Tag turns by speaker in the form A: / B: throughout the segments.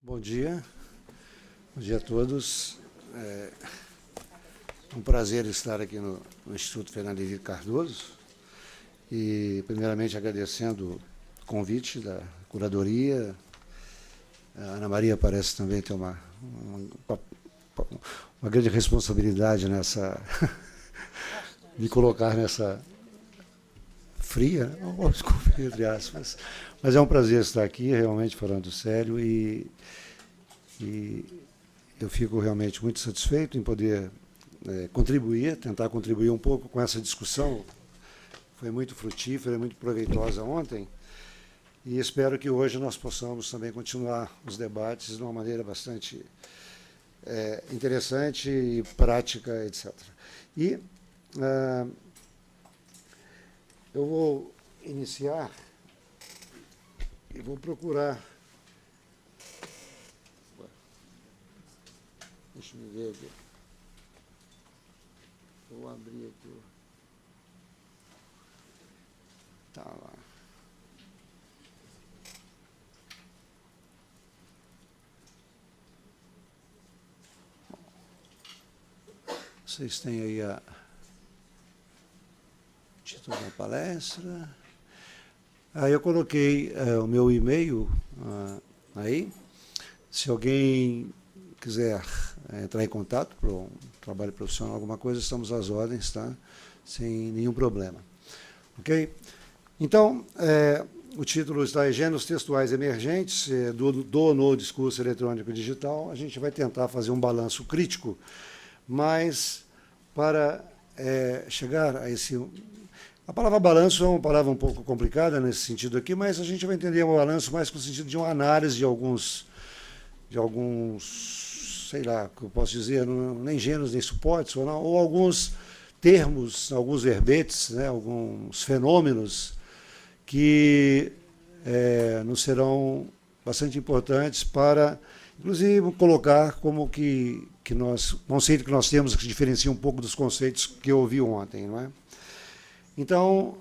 A: Bom dia a todos. É um prazer estar aqui no Instituto Fernando Henrique Cardoso e, primeiramente, agradecendo o convite da curadoria. A Ana Maria parece também ter uma grande responsabilidade nessa de colocar nessa fria, desculpe, entre aspas, mas é um prazer estar aqui, realmente falando sério, e eu fico realmente muito satisfeito em poder contribuir, tentar contribuir um pouco com essa discussão. Foi muito frutífera, muito proveitosa ontem, e espero que hoje nós possamos também continuar os debates de uma maneira bastante interessante e prática, etc. E eu vou iniciar e vou procurar. Deixa eu ver aqui. Vou abrir aqui. Tá lá. Vocês têm aí o título da palestra. Aí eu coloquei o meu e-mail aí. Se alguém quiser entrar em contato para um trabalho profissional, alguma coisa, estamos às ordens, tá? Sem nenhum problema. Ok? Então, o título está em Gêneros Textuais Emergentes, no discurso eletrônico e digital. A gente vai tentar fazer um balanço crítico, mas para chegar a esse... A palavra balanço é uma palavra um pouco complicada nesse sentido aqui, mas a gente vai entender o balanço mais com o sentido de uma análise de alguns, sei lá, que eu posso dizer, nem gêneros, nem suportes, ou alguns termos, alguns verbetes, né, alguns fenômenos que nos serão bastante importantes para, inclusive, colocar como que o conceito que nós temos que se diferencia um pouco dos conceitos que eu ouvi ontem, não é? Então,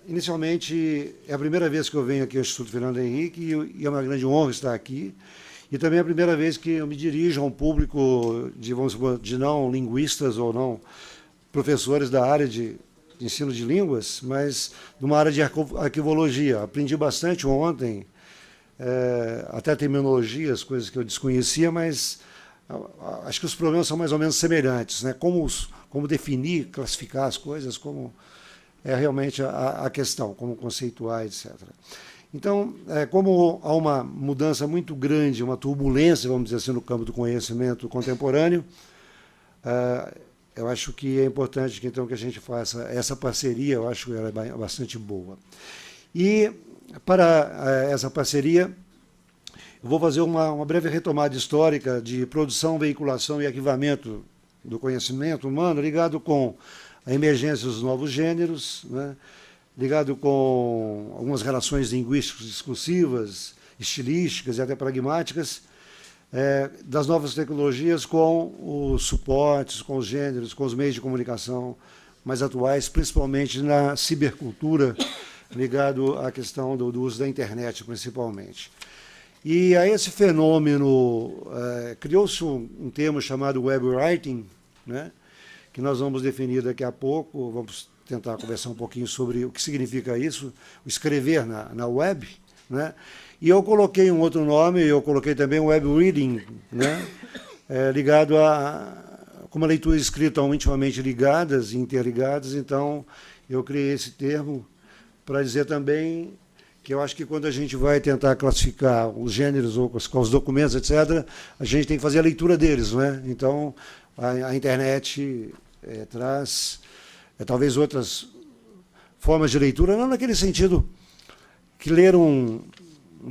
A: inicialmente, é a primeira vez que eu venho aqui ao Instituto Fernando Henrique e é uma grande honra estar aqui. E também é a primeira vez que eu me dirijo a um público de não linguistas ou não professores da área de ensino de línguas, mas de uma área de arquivologia. Aprendi bastante ontem, até terminologias, coisas que eu desconhecia, mas acho que os problemas são mais ou menos semelhantes, né? Como definir, classificar as coisas, como é realmente a questão, como conceituar, etc. Então, como há uma mudança muito grande, uma turbulência, vamos dizer assim, no campo do conhecimento contemporâneo, eu acho que é importante que, então, que a gente faça essa parceria, eu acho que ela é bastante boa. E, para essa parceria, eu vou fazer uma breve retomada histórica de produção, veiculação e arquivamento do conhecimento humano, ligado com a emergência dos novos gêneros, né, ligado com algumas relações linguísticas discursivas, estilísticas e até pragmáticas, das novas tecnologias com os suportes, com os gêneros, com os meios de comunicação mais atuais, principalmente na cibercultura, ligado à questão do uso da internet, principalmente. E a esse fenômeno criou-se um termo chamado web writing, né, que nós vamos definir daqui a pouco, vamos tentar conversar um pouquinho sobre o que significa isso, o escrever na web, né? E eu coloquei um outro nome, eu coloquei também web reading, né, ligado como a leitura e escrita estão intimamente ligadas e interligadas, então eu criei esse termo para dizer também que eu acho que quando a gente vai tentar classificar os gêneros ou com os documentos, etc., a gente tem que fazer a leitura deles, não é? Então, a internet traz talvez outras formas de leitura, não naquele sentido que ler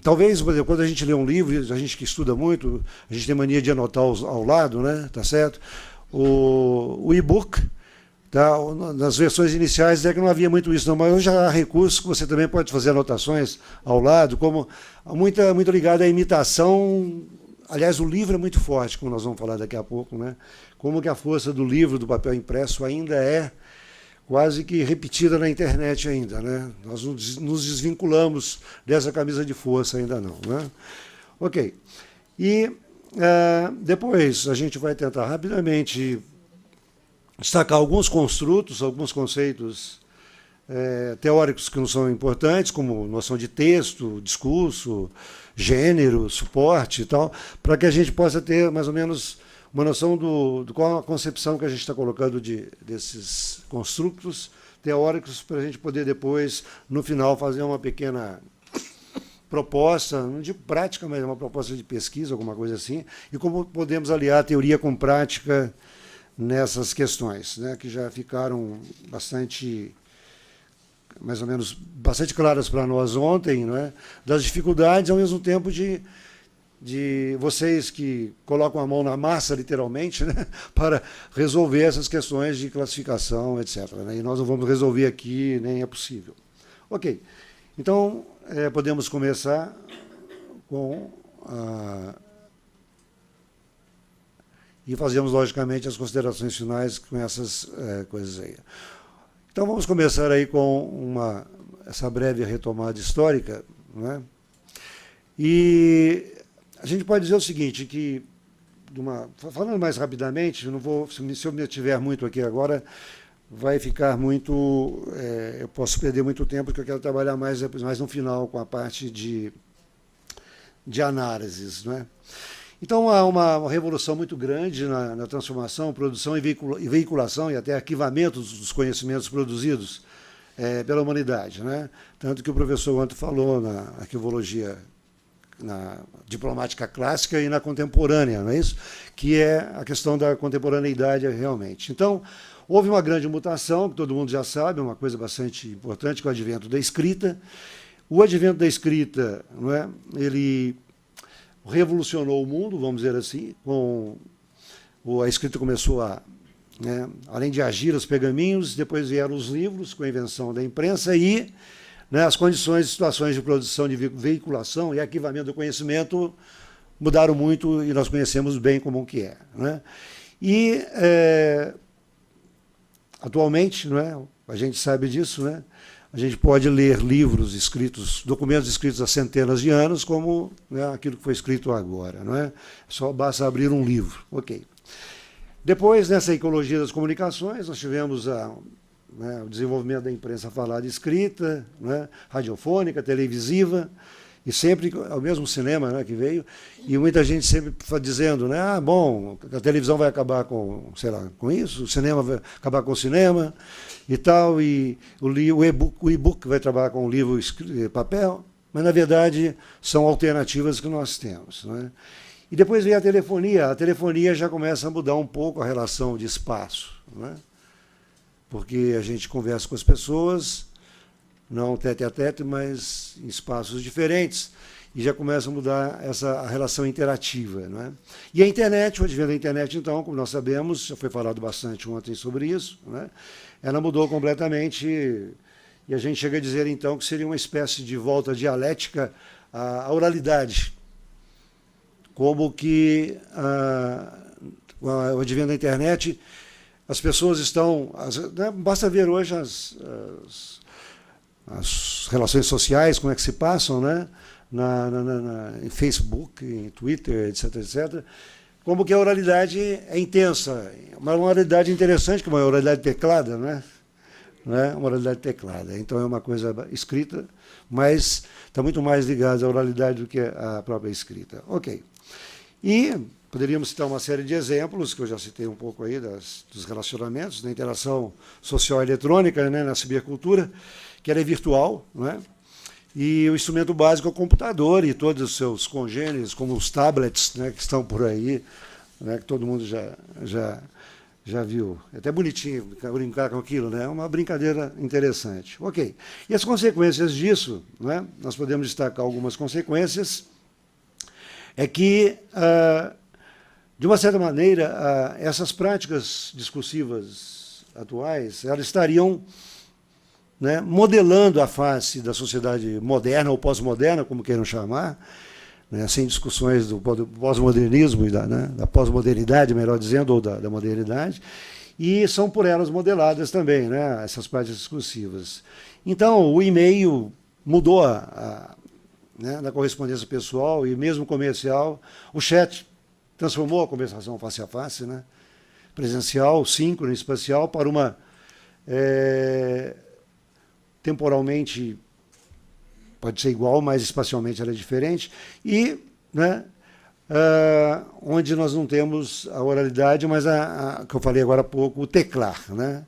A: talvez, por exemplo, quando a gente lê um livro, a gente que estuda muito, a gente tem mania de anotar ao lado, né? Tá certo? O e-book, tá? Nas versões iniciais é que não havia muito isso, não, mas hoje há recursos que você também pode fazer anotações ao lado, como muito ligado à imitação. Aliás, o livro é muito forte, como nós vamos falar daqui a pouco, né? Como que a força do livro, do papel impresso, ainda é quase que repetida na internet ainda, né? Nós nos desvinculamos dessa camisa de força ainda não, né? Ok. E depois a gente vai tentar rapidamente destacar alguns construtos, alguns conceitos teóricos que não são importantes, como noção de texto, discurso, gênero, suporte e tal, para que a gente possa ter mais ou menos uma noção do qual a concepção que a gente está colocando desses construtos teóricos, para a gente poder depois, no final, fazer uma pequena proposta, não digo prática, mas uma proposta de pesquisa, alguma coisa assim, e como podemos aliar a teoria com prática nessas questões, né, que já ficaram bastante, mais ou menos, bastante claras para nós ontem, né, das dificuldades, ao mesmo tempo de vocês que colocam a mão na massa, literalmente, né, para resolver essas questões de classificação, etc. Né, e nós não vamos resolver aqui, nem é possível. Ok, então podemos começar com e fazemos, logicamente, as considerações finais com essas coisas aí. Então, vamos começar aí com essa breve retomada histórica, né? E a gente pode dizer o seguinte, que, falando mais rapidamente, não vou, se eu me ativer muito aqui agora, vai ficar muito, eu posso perder muito tempo, porque eu quero trabalhar mais no final com a parte de análises, né? Então, há uma revolução muito grande na transformação, produção e veiculação e até arquivamento dos conhecimentos produzidos pela humanidade, né? Tanto que o professor Anto falou na arquivologia, na diplomática clássica e na contemporânea, não é isso? Que é a questão da contemporaneidade realmente. Então, houve uma grande mutação, que todo mundo já sabe, uma coisa bastante importante, com o advento da escrita. O advento da escrita, não é? Ele revolucionou o mundo, vamos dizer assim, a escrita começou né, além de agir os pergaminhos, depois vieram os livros, com a invenção da imprensa, e né, as condições e situações de produção, de veiculação e arquivamento do conhecimento mudaram muito e nós conhecemos bem como que é. Né? E, atualmente, não é, a gente sabe disso, né? A gente pode ler livros escritos, documentos escritos há centenas de anos, como né, aquilo que foi escrito agora. Não é? Só basta abrir um livro. Ok. Depois, nessa ecologia das comunicações, nós tivemos o desenvolvimento da imprensa falada e escrita, né, radiofônica, televisiva, e sempre ao mesmo cinema, né, que veio, e muita gente sempre dizendo, né, bom, a televisão vai acabar com, sei lá, com isso, o cinema vai acabar com o cinema e tal, e o e-book vai trabalhar com o livro e papel, mas na verdade são alternativas que nós temos. Né? E depois vem a telefonia já começa a mudar um pouco a relação de espaço, né? Porque a gente conversa com as pessoas, não tete a tete, mas em espaços diferentes, e já começa a mudar a relação interativa. Não é? E a internet, o advento da internet, então, como nós sabemos, já foi falado bastante ontem sobre isso, né? Ela mudou completamente, e a gente chega a dizer, então, que seria uma espécie de volta dialética à oralidade, como que o advento da internet, as pessoas estão... né, basta ver hoje as relações sociais, como é que se passam, né? Em Facebook, em Twitter, etc., etc., como que a oralidade é intensa, uma oralidade interessante, que é uma oralidade teclada, né? Uma oralidade teclada. Então, é uma coisa escrita, mas está muito mais ligada à oralidade do que à própria escrita. Ok. E poderíamos citar uma série de exemplos, que eu já citei um pouco aí, dos relacionamentos, da interação social eletrônica, né, na cibercultura, que ela é virtual, né? E o instrumento básico é o computador e todos os seus congêneres, como os tablets, né, que estão por aí, né, que todo mundo já viu. É até bonitinho brincar com aquilo, né? É uma brincadeira interessante. Ok. E as consequências disso, né, nós podemos destacar algumas consequências, é que, de uma certa maneira, essas práticas discursivas atuais, elas estariam, né, modelando a face da sociedade moderna ou pós-moderna, como queiram chamar, né, sem discussões do pós-modernismo e da pós-modernidade, melhor dizendo, ou da modernidade, e são por elas modeladas também, né, essas práticas discursivas. Então, o e-mail mudou né, na correspondência pessoal e mesmo comercial. O chat transformou a conversação face a face, né, presencial, síncrona, espacial, para uma temporalmente pode ser igual, mas espacialmente ela é diferente, e, né, onde nós não temos a oralidade, mas que eu falei agora há pouco, o teclar, né?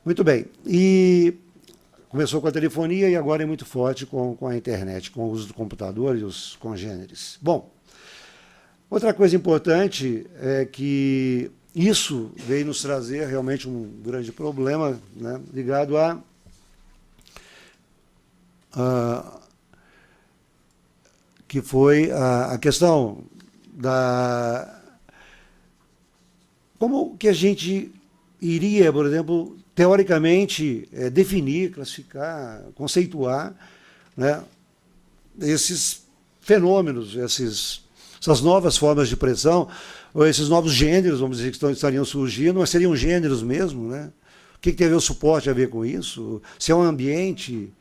A: Muito bem. E começou com a telefonia e agora é muito forte com a internet, com o uso do computador e os congêneres. Bom, outra coisa importante é que isso veio nos trazer realmente um grande problema, né, ligado que foi a questão da... Como que a gente iria, por exemplo, teoricamente, definir, classificar, conceituar, né, esses fenômenos, essas novas formas de pressão, ou esses novos gêneros, vamos dizer, que estariam surgindo, mas seriam gêneros mesmo, né? O que tem a ver o suporte a ver com isso? Se é um ambiente,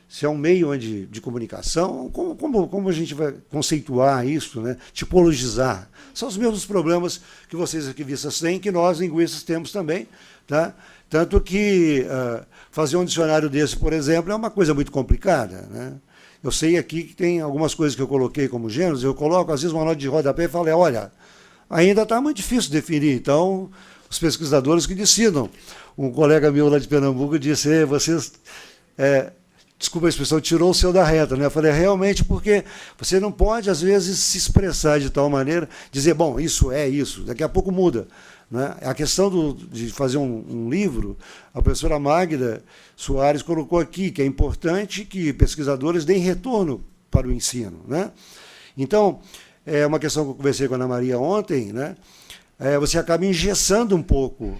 A: se é um meio de comunicação, como a gente vai conceituar isso, né? Tipologizar? São os mesmos problemas que vocês arquivistas têm, que nós, linguistas, temos também, tá? Tanto que fazer um dicionário desse, por exemplo, é uma coisa muito complicada, né? Eu sei aqui que tem algumas coisas que eu coloquei como gêneros, eu coloco, às vezes, uma nota de rodapé e falo, olha, ainda está muito difícil definir, então, os pesquisadores que decidam. Um colega meu lá de Pernambuco disse, vocês, desculpa a expressão, tirou o seu da reta, né? Eu falei, realmente, porque você não pode, às vezes, se expressar de tal maneira, dizer, bom, isso é isso, daqui a pouco muda. Né? A questão de fazer um livro, a professora Magda Soares colocou aqui que é importante que pesquisadores deem retorno para o ensino. Né? Então, é uma questão que eu conversei com a Ana Maria ontem, né? Você acaba engessando um pouco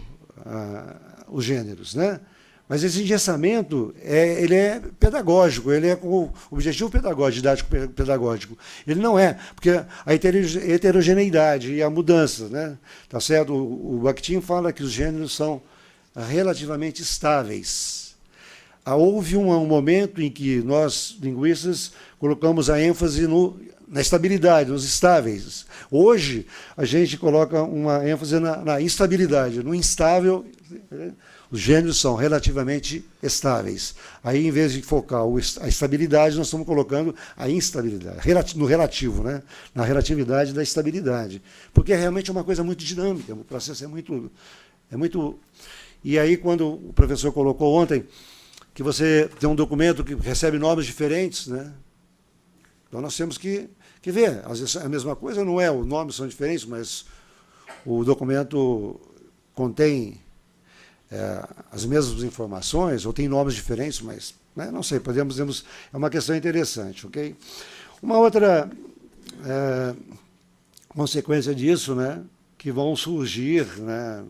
A: os gêneros. Né? Mas esse engessamento, ele é pedagógico, ele é com o objetivo pedagógico, didático-pedagógico. Ele não é, porque a heterogeneidade e a mudança, né? Tá certo? O Bakhtin fala que os gêneros são relativamente estáveis. Houve um momento em que nós, linguistas, colocamos a ênfase na estabilidade, nos estáveis. Hoje, a gente coloca uma ênfase na instabilidade, no instável. Os gêneros são relativamente estáveis. Aí, em vez de focar a estabilidade, nós estamos colocando a instabilidade, no relativo, né? Na relatividade da estabilidade. Porque é realmente uma coisa muito dinâmica, o processo é muito... E aí, quando o professor colocou ontem que você tem um documento que recebe nomes diferentes, né? Então nós temos que ver. Às vezes a mesma coisa não é, os nomes são diferentes, mas o documento contém as mesmas informações, ou tem nomes diferentes, mas, né, não sei, é uma questão interessante, ok? Uma outra consequência disso, né, que vão surgir, né,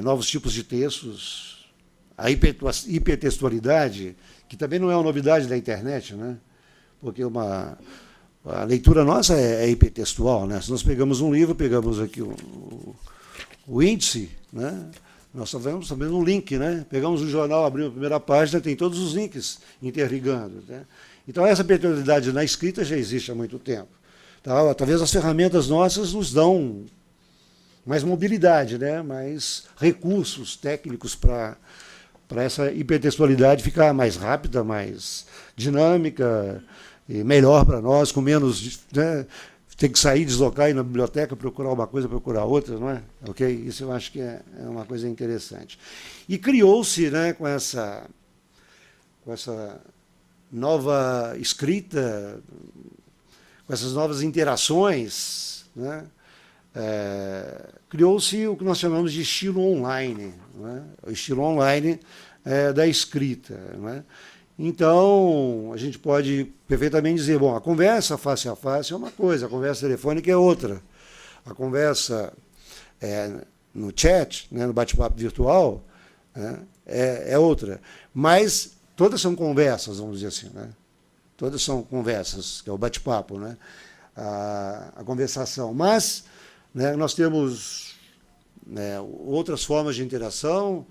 A: novos tipos de textos, a hipertextualidade, que também não é uma novidade da internet, né, porque a leitura nossa é hipertextual, né? Se nós pegamos um livro, pegamos aqui o índice, né? Nós sabemos também um link, né? Pegamos um jornal, abrimos a primeira página, tem todos os links interligando. Né? Então, essa peculiaridade na escrita já existe há muito tempo. Tá? Talvez as ferramentas nossas nos dão mais mobilidade, né? Mais recursos técnicos para essa hipertextualidade ficar mais rápida, mais dinâmica, e melhor para nós, com menos... Né? Tem que sair, deslocar, ir na biblioteca, procurar uma coisa, procurar outra, não é? Okay? Isso eu acho que é uma coisa interessante. E criou-se, né, com essa nova escrita, com essas novas interações, né, criou-se o que nós chamamos de estilo online, né? O estilo online da escrita. Né? Então, a gente pode perfeitamente dizer, bom, a conversa face a face é uma coisa, a conversa telefônica é outra. A conversa no chat, né, no bate-papo virtual, né, é outra. Mas todas são conversas, vamos dizer assim. Né? Todas são conversas, que é o bate-papo, né? A conversação. Mas, né, nós temos, né, outras formas de interação,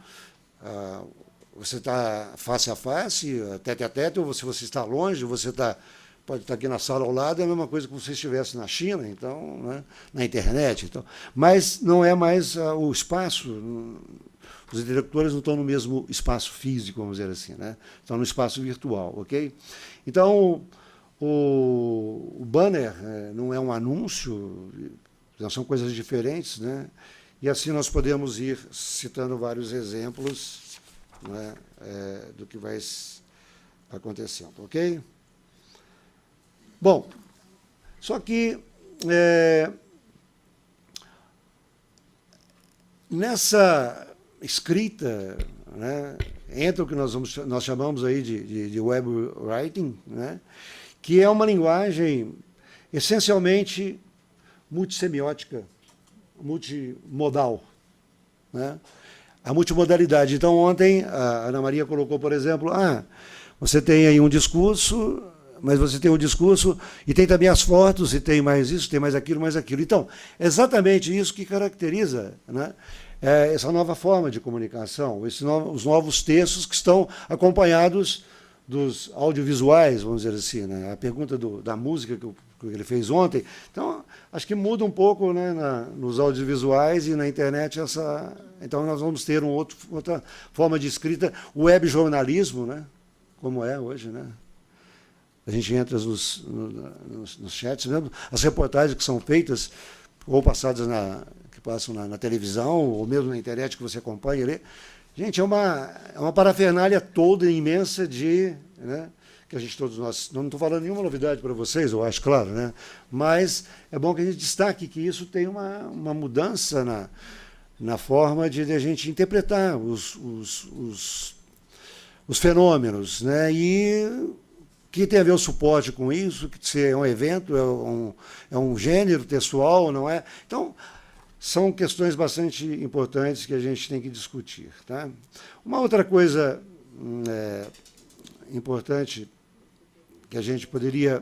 A: você está face a face, tete a tete, ou se você está longe, pode estar aqui na sala ao lado, é a mesma coisa que você estivesse na China, então, né, na internet. Então, mas não é mais o espaço, os intelectores não estão no mesmo espaço físico, vamos dizer assim, né? Estão no espaço virtual, ok? Então, o banner não é um anúncio, são coisas diferentes, né? E assim nós podemos ir citando vários exemplos, né, do que vai acontecendo, ok? Bom, só que nessa escrita, né, entra o que nós chamamos aí de web writing, né, que é uma linguagem essencialmente multissemiótica, multimodal, né? A multimodalidade. Então, ontem, a Ana Maria colocou, por exemplo, você tem aí um discurso, mas você tem um discurso e tem também as fotos, e tem mais isso, tem mais aquilo, mais aquilo. Então, é exatamente isso que caracteriza, né, essa nova forma de comunicação, os novos textos que estão acompanhados dos audiovisuais, vamos dizer assim, né? A pergunta da música que ele fez ontem. Então, acho que muda um pouco, né, nos audiovisuais e na internet. Então, nós vamos ter outra forma de escrita, o webjornalismo, né, como é hoje, né? A gente entra nos chats, mesmo as reportagens que são feitas, ou passadas que passam na televisão, ou mesmo na internet que você acompanha ali. Gente, é uma parafernália toda imensa né, que a gente todos nós... Não estou falando nenhuma novidade para vocês, eu acho, claro, né? Mas é bom que a gente destaque que isso tem uma mudança na forma de a gente interpretar os fenômenos, né? E que tem a ver o suporte com isso, que se é um evento, é um gênero textual, não é? Então, são questões bastante importantes que a gente tem que discutir. Tá? Uma outra coisa importante que a gente poderia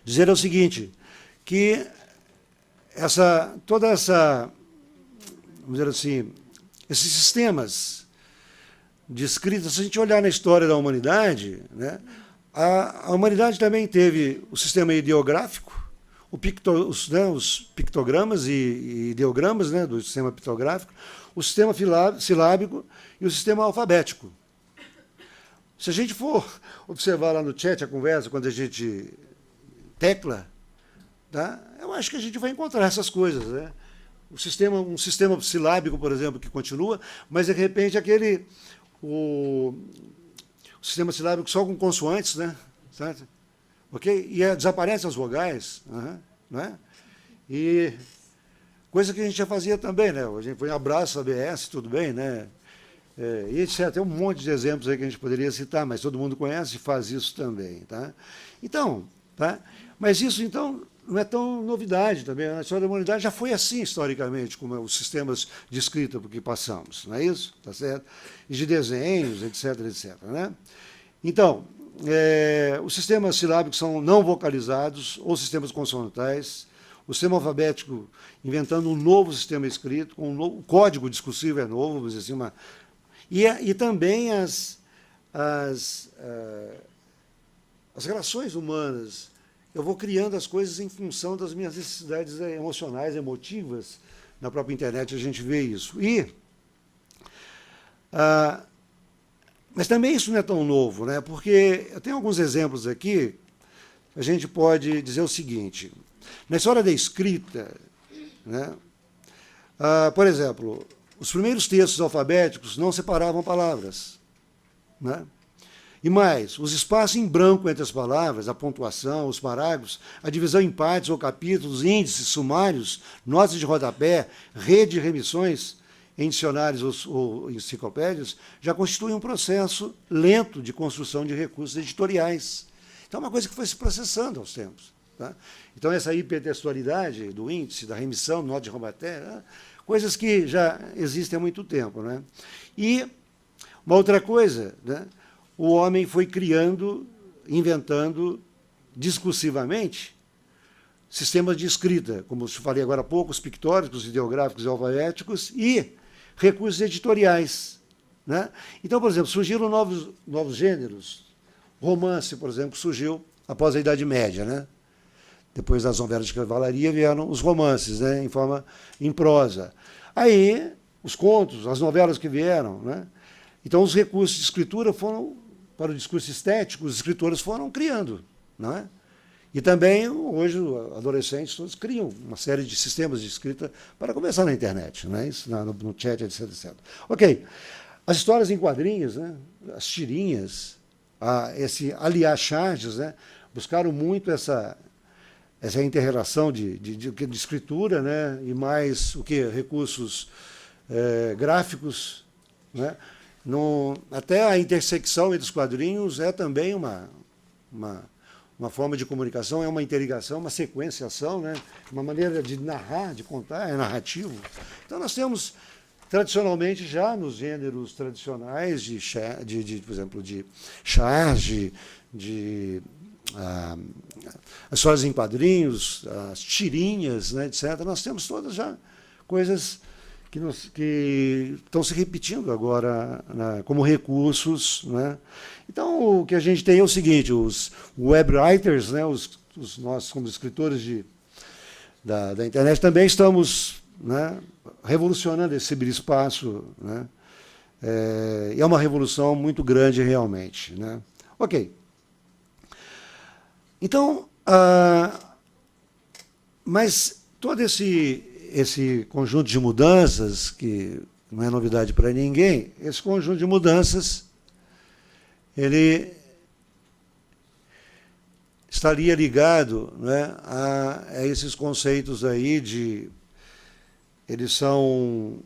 A: dizer é o seguinte, que vamos dizer assim, esses sistemas de escrita, se a gente olhar na história da humanidade, né, a humanidade também teve o sistema ideográfico, os pictogramas e ideogramas, né, do sistema pictográfico, o sistema silábico e o sistema alfabético. Se a gente for observar lá no chat a conversa, quando a gente tecla, tá, eu acho que a gente vai encontrar essas coisas, né? Um sistema silábico, por exemplo, que continua, mas, de repente, o sistema silábico só com consoantes, né? Certo? Ok? E desaparecem as vogais, né? E coisa que a gente já fazia também, né? A gente põe abraço, ABS, tudo bem, né? E etc. Tem um monte de exemplos aí que a gente poderia citar, mas todo mundo conhece e faz isso também, tá? Então, tá? Mas isso, então, não é tão novidade também. A história da humanidade já foi assim, historicamente, como os sistemas de escrita por que passamos, não é isso? Tá certo? E de desenhos, etc, etc, né? Então, os sistemas silábicos são não vocalizados ou sistemas consonantais. O sistema alfabético inventando um novo sistema escrito, o código discursivo é novo, vamos dizer assim, e também as relações humanas. Eu vou criando as coisas em função das minhas necessidades emocionais, emotivas. Na própria internet a gente vê isso. Mas também isso não é tão novo, né? Porque eu tenho alguns exemplos aqui, a gente pode dizer o seguinte. Na história da escrita, né, por exemplo, os primeiros textos alfabéticos não separavam palavras, né? E mais, os espaços em branco entre as palavras, a pontuação, os parágrafos, a divisão em partes ou capítulos, índices, sumários, notas de rodapé, rede de remissões em dicionários ou enciclopédias, já constituem um processo lento de construção de recursos editoriais. Então, é uma coisa que foi se processando aos tempos. Tá? Então, essa hipertextualidade do índice, da remissão, nota de rodapé, né? Coisas que já existem há muito tempo. Né? E uma outra coisa, né? O homem foi criando, inventando discursivamente sistemas de escrita, como eu falei agora há pouco, os pictóricos, ideográficos e alfabéticos, e recursos editoriais, né? Então, por exemplo, surgiram novos gêneros. Romance, por exemplo, surgiu após a Idade Média, né? Depois das novelas de cavalaria vieram os romances, né? Em prosa. Aí, os contos, as novelas que vieram, né? Então, os recursos de escritura foram, para o discurso estético, os escritores foram criando, não é? E também, hoje, adolescentes todos criam uma série de sistemas de escrita para começar na internet, né? Isso, no chat, etc, etc. Ok. As histórias em quadrinhos, né? As tirinhas, esse aliar charges, né? Buscaram muito essa inter-relação de escritura, né? E mais o que? Recursos gráficos, né? Até a intersecção entre os quadrinhos é também uma forma de comunicação, é uma interligação, uma sequenciação, né? Uma maneira de narrar, de contar, é narrativo. Então, nós temos, tradicionalmente, já nos gêneros tradicionais, por exemplo, de charge, as histórias em quadrinhos, as tirinhas, né, etc., nós temos todas já coisas que estão se repetindo agora, né, como recursos, né? Então, o que a gente tem é o seguinte, os web writers, né, nós como escritores da internet também estamos, né, revolucionando esse ciberespaço, né? É uma revolução muito grande realmente, né? Ok. Então, mas todo esse conjunto de mudanças, que não é novidade para ninguém, esse conjunto de mudanças, ele estaria ligado, né, a esses conceitos aí eles são,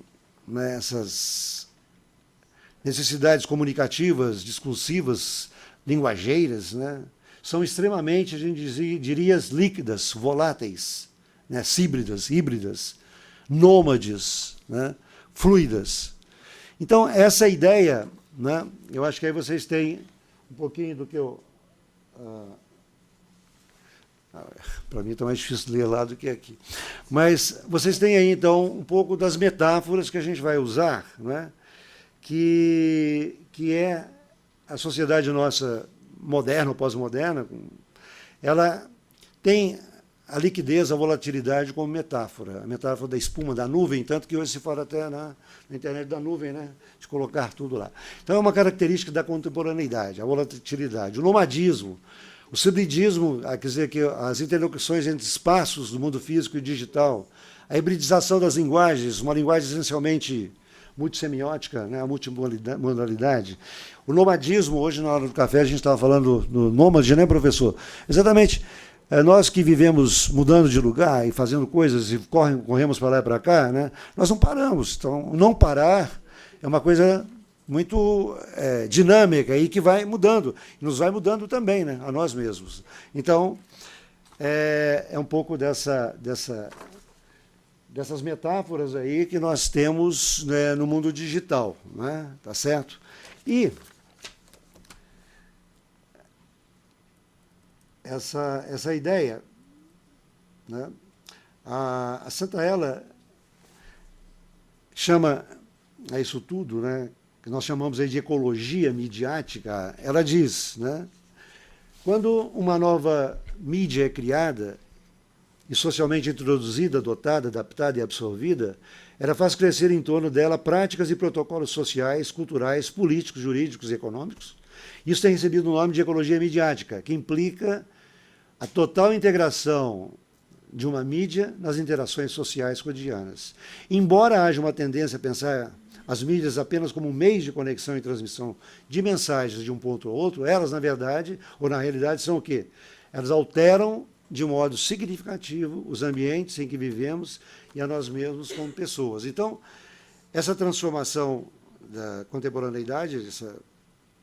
A: né, essas necessidades comunicativas, discursivas, linguageiras, né, são extremamente, a gente diria, líquidas, voláteis, né, híbridas, nômades, né, fluidas. Então, essa ideia, né, eu acho que aí vocês têm um pouquinho do que eu... para mim está mais difícil ler lá do que aqui. Mas vocês têm aí, então, um pouco das metáforas que a gente vai usar, né, que é a sociedade nossa moderna ou pós-moderna, ela tem a liquidez, a volatilidade como metáfora, a metáfora da espuma, da nuvem, tanto que hoje se fala até na internet da nuvem, né, de colocar tudo lá. Então é uma característica da contemporaneidade, a volatilidade, o nomadismo, o hibridismo, quer dizer, que as interlocuções entre espaços do mundo físico e digital, a hibridização das linguagens, uma linguagem essencialmente multissemiótica, né, a multimodalidade. O nomadismo, hoje na hora do café a gente estava falando do nômade, né, professor? Exatamente. Nós que vivemos mudando de lugar e fazendo coisas e corremos para lá e para cá, né, nós não paramos. Então, não parar é uma coisa muito dinâmica e que vai mudando. E nos vai mudando também, né, a nós mesmos. Então, é um pouco dessas metáforas aí que nós temos, né, no mundo digital, né, tá certo? E essa ideia, né, a Santa Ela chama a isso tudo, né, que nós chamamos aí de ecologia midiática. Ela diz, né, quando uma nova mídia é criada e socialmente introduzida, adotada, adaptada e absorvida, ela faz crescer em torno dela práticas e protocolos sociais, culturais, políticos, jurídicos e econômicos. Isso tem recebido o nome de ecologia midiática, que implica a total integração de uma mídia nas interações sociais cotidianas. Embora haja uma tendência a pensar as mídias apenas como meios de conexão e transmissão de mensagens de um ponto ao outro, elas, na verdade, ou na realidade, são o quê? Elas alteram de modo significativo os ambientes em que vivemos e a nós mesmos como pessoas. Então, essa transformação da contemporaneidade, essa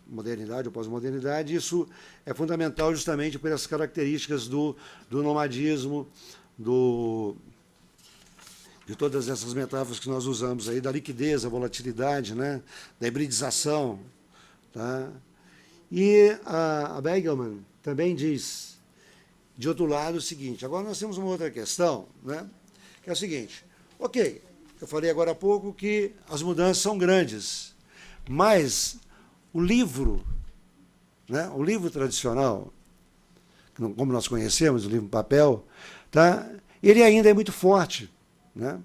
A: modernidade ou pós-modernidade, isso é fundamental justamente por essas características do nomadismo, de todas essas metáforas que nós usamos aí, da liquidez, da volatilidade, né, da hibridização. Tá? E a Begelman também diz, de outro lado, o seguinte, agora nós temos uma outra questão, né, que é o seguinte, ok, eu falei agora há pouco que as mudanças são grandes, Mas o livro, né, o livro tradicional, como nós conhecemos, o livro em papel, tá, ele ainda é muito forte, né?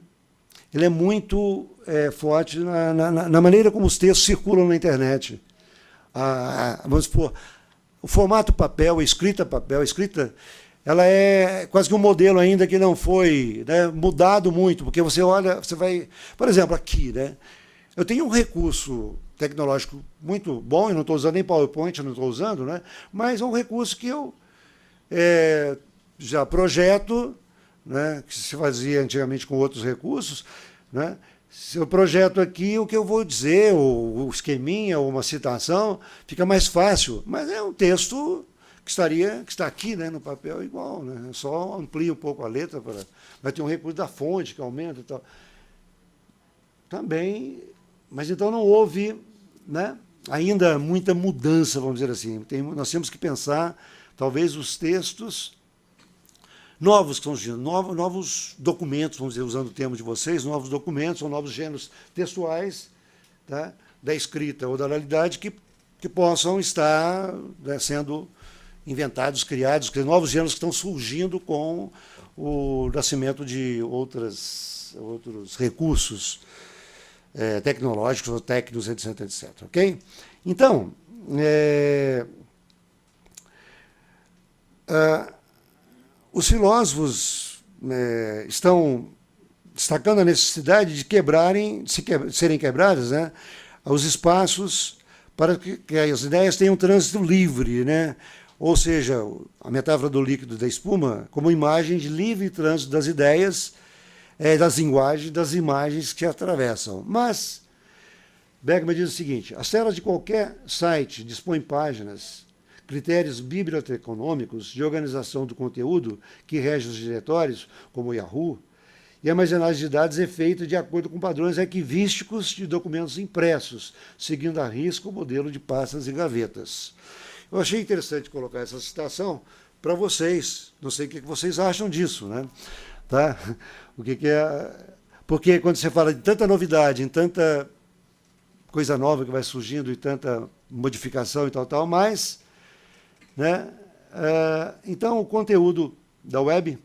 A: Ele é muito forte na maneira como os textos circulam na internet. Vamos supor, o formato papel, a escrita, ela é quase que um modelo ainda que não foi, né, mudado muito, porque você olha, você vai... Por exemplo, aqui, né, eu tenho um recurso tecnológico muito bom, eu não estou usando nem PowerPoint, eu não estou usando, né, mas é um recurso que eu já projeto, né, que se fazia antigamente com outros recursos, né? Se eu projeto aqui, o que eu vou dizer, o esqueminha, ou uma citação, fica mais fácil. Mas é um texto que está aqui, né, no papel igual, né? Só amplia um pouco a letra, vai ter um recurso da fonte que aumenta e tal. Também, mas então não houve, né, ainda muita mudança, vamos dizer assim. Nós temos que pensar, talvez, os textos novos que estão surgindo, novos documentos, vamos dizer, usando o termo de vocês, novos documentos ou novos gêneros textuais, tá, da escrita ou da oralidade que possam estar, né, sendo inventados, criados, novos gêneros que estão surgindo com o nascimento de outros recursos tecnológicos ou técnicos, etc, etc. Ok? Então, os filósofos estão destacando a necessidade de serem quebrados, né, os espaços para que as ideias tenham um trânsito livre, né? Ou seja, a metáfora do líquido da espuma como imagem de livre trânsito das ideias, das linguagens, das imagens que atravessam. Mas Bergman diz o seguinte: as telas de qualquer site dispõem páginas, critérios biblioteconômicos de organização do conteúdo que regem os diretórios, como o Yahoo, e a armazenagem de dados é feita de acordo com padrões arquivísticos de documentos impressos, seguindo à risca o modelo de pastas e gavetas. Eu achei interessante colocar essa citação para vocês. Não sei o que vocês acham disso, né? Tá? O que é... Porque quando você fala de tanta novidade, em tanta coisa nova que vai surgindo e tanta modificação e tal, mas... né? Então, o conteúdo da web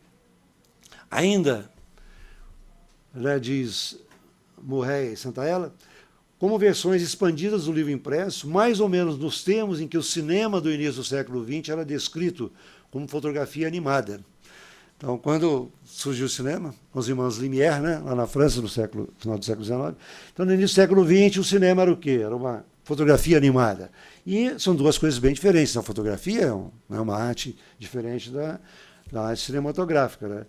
A: ainda, né, diz Murray Santaella, como versões expandidas do livro impresso, mais ou menos nos termos em que o cinema do início do século XX era descrito como fotografia animada. Então, quando surgiu o cinema, com os irmãos Lumière, né, lá na França, no final do século XIX, então, no início do século XX, o cinema era o quê? Era uma fotografia animada. E são duas coisas bem diferentes. A fotografia é uma arte diferente da arte cinematográfica, né?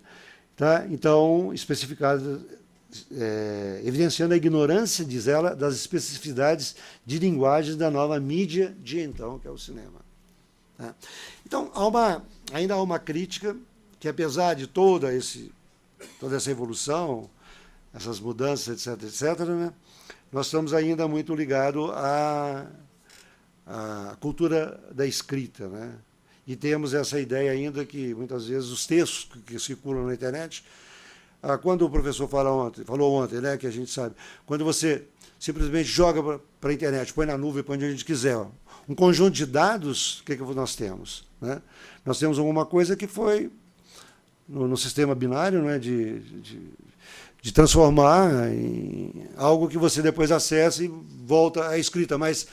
A: Tá? Então, especificada, evidenciando a ignorância, diz ela, das especificidades de linguagem da nova mídia de então, que é o cinema. Tá? Então, ainda há uma crítica que, apesar de toda essa evolução, essas mudanças, etc., etc., né, nós estamos ainda muito ligados à cultura da escrita, né? E temos essa ideia ainda que, muitas vezes, os textos que circulam na internet, quando o professor falou ontem, né, que a gente sabe, quando você simplesmente joga para a internet, põe na nuvem, põe onde a gente quiser, um conjunto de dados, o que nós temos? Né? Nós temos alguma coisa que foi, no sistema binário, né, de transformar em algo que você depois acessa e volta à escrita, mas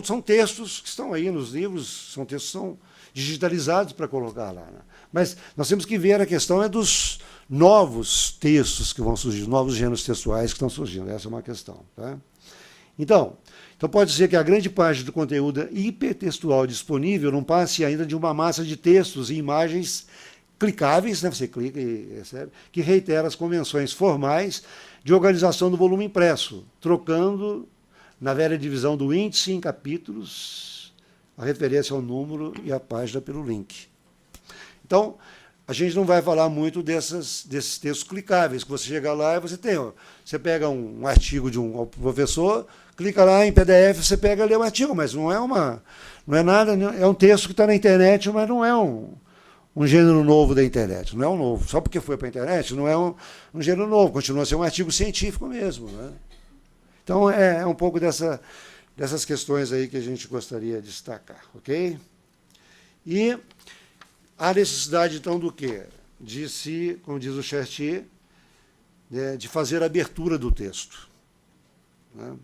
A: são textos que estão aí nos livros, são textos que são digitalizados para colocar lá. Né? Mas nós temos que ver a questão dos novos textos que vão surgir, novos gêneros textuais que estão surgindo. Essa é uma questão. Tá? Então pode ser que a grande parte do conteúdo hipertextual disponível não passe ainda de uma massa de textos e imagens clicáveis, né? Você clica e recebe, que reitera as convenções formais de organização do volume impresso, trocando, na velha divisão do índice em capítulos, a referência ao número e a página pelo link. Então, a gente não vai falar muito desses textos clicáveis, que você chega lá e você pega um artigo de um professor, clica lá em PDF, você pega ali o artigo, mas não é nada, é um texto que está na internet, mas não é um gênero novo da internet, não é um novo. Só porque foi para a internet, não é um gênero novo, continua a ser um artigo científico mesmo. Né? Então, é um pouco dessas questões aí que a gente gostaria de destacar, ok? E a necessidade, então, do quê? De se, como diz o Chartier, né, de fazer a abertura do texto. Né?